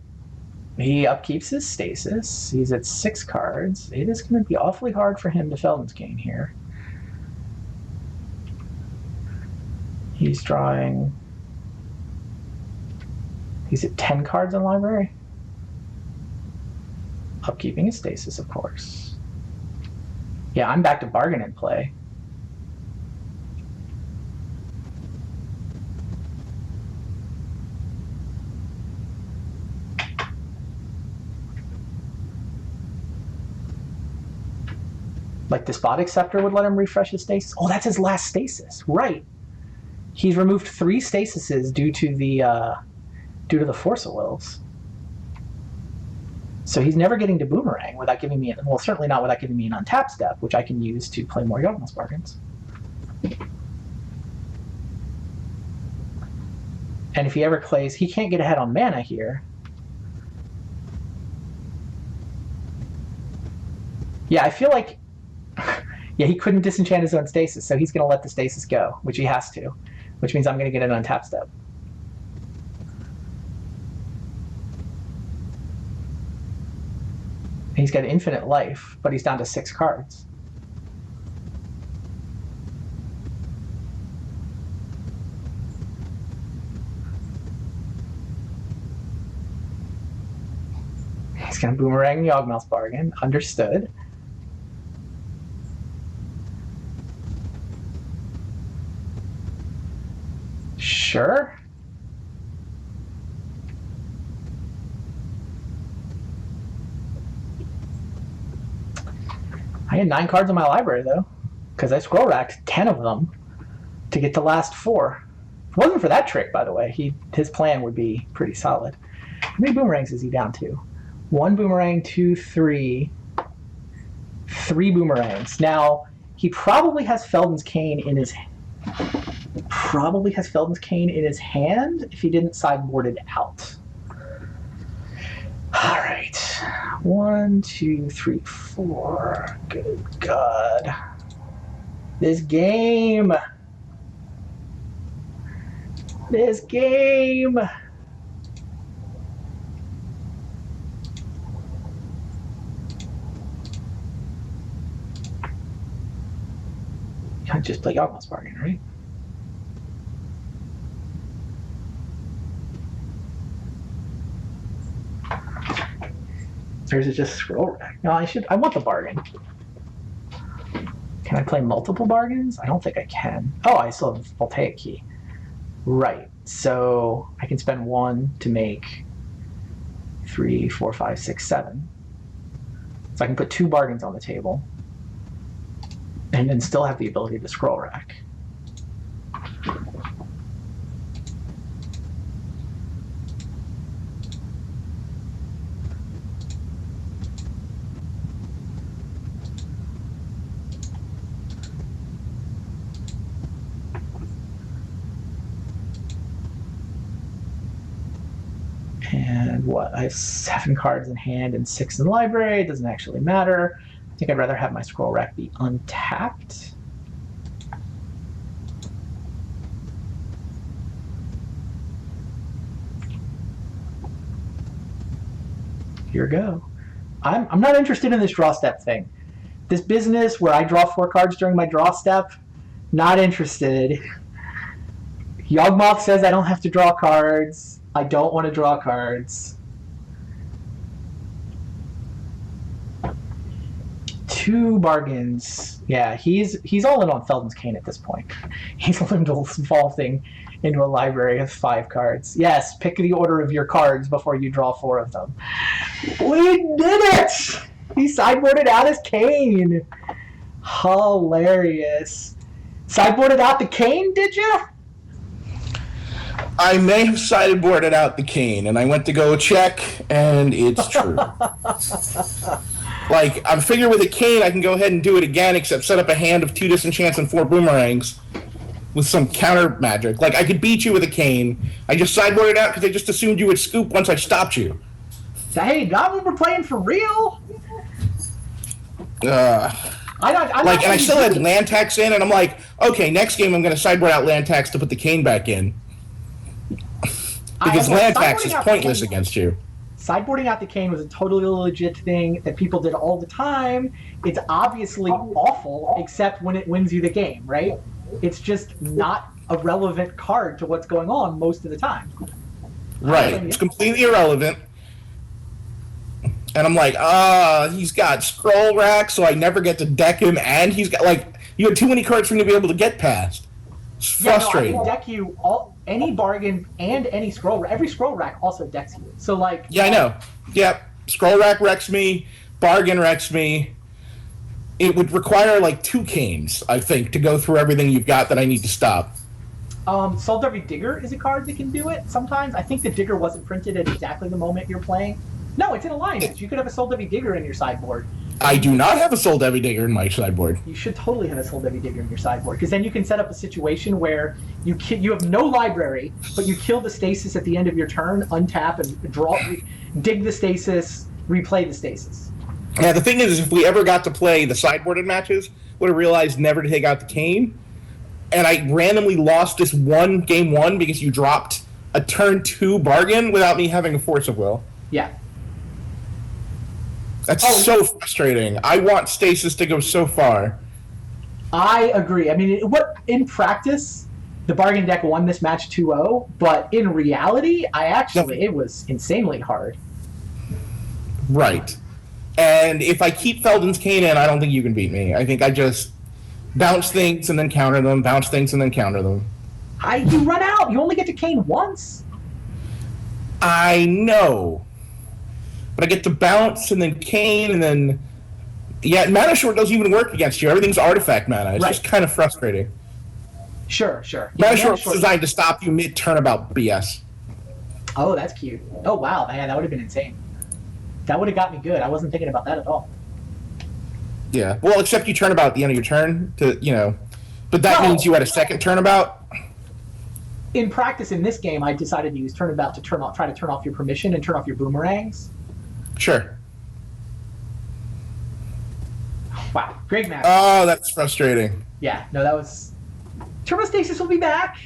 [SPEAKER 1] He upkeeps his Stasis. He's at 6 cards. It is going to be awfully hard for him to Feldman's Cane here. He's drawing... He's at 10 cards in library. Upkeeping his Stasis, of course. Yeah, I'm back to bargain in play. Like Despotic Scepter would let him refresh his Stasis. Oh, that's his last Stasis, right? He's removed 3 Stasises due to the Force of Wills. So he's never getting to Boomerang without giving me, well, certainly not without giving me an untap step, which I can use to play more Yawgmoth's Bargains. And if he ever plays, he can't get ahead on mana here. Yeah, I feel like, yeah, he couldn't disenchant his own Stasis, so he's going to let the Stasis go, which he has to, which means I'm going to get an untap step. He's got infinite life, but he's down to 6 cards. He's going to Boomerang Yawgmoth's Bargain. Understood. Sure. I had 9 cards in my library, though, because I scroll racked 10 of them to get the last 4. If it wasn't for that trick, by the way, his plan would be pretty solid. How many boomerangs is he down to? 1 boomerang, 2, 3. 3 boomerangs. Now, he probably has Feldman's Cane in his hand if he didn't sideboard it out. All right. 1, 2, 3, 4. Good God. This game. This game. I just play Yawgmoth's Bargain, right? Or is it just scroll rack? No, I want the bargain. Can I play multiple bargains? I don't think I can. Oh, I still have a Voltaic Key. Right. So I can spend 1 to make 3, 4, 5, 6, 7. So I can put 2 bargains on the table and then still have the ability to scroll rack. And what? I have 7 cards in hand and 6 in the library. It doesn't actually matter. I think I'd rather have my scroll rack be untapped. Here we go. I'm not interested in this draw step thing. This business where I draw 4 cards during my draw step, not interested. Yawgmoth says I don't have to draw cards. I don't want to draw cards. 2 bargains. Yeah, he's all in on Felden's Cane at this point. He's limited vaulting into a library of 5 cards. Yes, pick the order of your cards before you draw 4 of them. We did it! He sideboarded out his Cane. Hilarious. Sideboarded out the Cane, did you?
[SPEAKER 2] I may have sideboarded out the Cane, and I went to go check, and it's true. Like, I figure with a Cane, I can go ahead and do it again, except set up a hand of 2 disenchants and 4 boomerangs with some counter magic. Like, I could beat you with a Cane. I just sideboarded out because I just assumed you would scoop once I stopped you.
[SPEAKER 1] Hey, not when we're playing for real.
[SPEAKER 2] And I still had land tax in, and I'm like, okay, next game I'm going to sideboard out land tax to put the Cane back in. Because land tax is pointless against you.
[SPEAKER 1] Sideboarding out the Cane was a totally legit thing that people did all the time. It's obviously awful, except when it wins you the game, right? It's just not a relevant card to what's going on most of the time.
[SPEAKER 2] Right. It's completely irrelevant. And I'm like, he's got scroll rack, so I never get to deck him, and he's got, like, you have too many cards for me to be able to get past. It's frustrating.
[SPEAKER 1] No, I can deck you any bargain and any scroll rack. Every scroll rack also decks you. So, like...
[SPEAKER 2] Yeah, I know. Yep. Scroll rack wrecks me, bargain wrecks me. It would require, like, 2 Canes, I think, to go through everything you've got that I need to stop.
[SPEAKER 1] Soul Derby Digger is a card that can do it sometimes. I think the Digger wasn't printed at exactly the moment you're playing. No, it's in Alliance. You could have a Soul Derby Digger in your sideboard.
[SPEAKER 2] I do not have a Soul Derby Digger in my sideboard.
[SPEAKER 1] You should totally have a Soul Derby Digger in your sideboard, because then you can set up a situation where you have no library, but you kill the Stasis at the end of your turn, untap, and dig the Stasis, replay the Stasis.
[SPEAKER 2] Yeah, the thing is, if we ever got to play the sideboarded matches, would have realized never to take out the Cane, and I randomly lost this game one because you dropped a turn 2 bargain without me having a Force of Will.
[SPEAKER 1] Yeah.
[SPEAKER 2] That's so frustrating. I want Stasis to go so far.
[SPEAKER 1] I agree. I mean, in practice, the bargain deck won this match 2-0, but in reality, it was insanely hard.
[SPEAKER 2] Right. And if I keep Felden's Cane in, I don't think you can beat me. I think I just bounce things and then counter them, bounce things and then counter them.
[SPEAKER 1] You run out. You only get to Cane once.
[SPEAKER 2] I know. But I get to bounce and then Cane and then... Yeah, Mana Short doesn't even work against you. Everything's artifact mana. It's just kind of frustrating.
[SPEAKER 1] Sure.
[SPEAKER 2] Mana Short's designed to stop you mid-turnabout BS.
[SPEAKER 1] Oh, that's cute. Oh, wow. Man, that would have been insane. That would have got me good. I wasn't thinking about that at all.
[SPEAKER 2] Yeah. Well, except you turn about at the end of your turn But that means you had a second turnabout.
[SPEAKER 1] In practice, in this game, I decided to use turnabout to try to turn off your permission and turn off your boomerangs.
[SPEAKER 2] Sure.
[SPEAKER 1] Wow, great match.
[SPEAKER 2] Oh, that's frustrating.
[SPEAKER 1] Yeah, no, that was... Turbo Stasis will be back.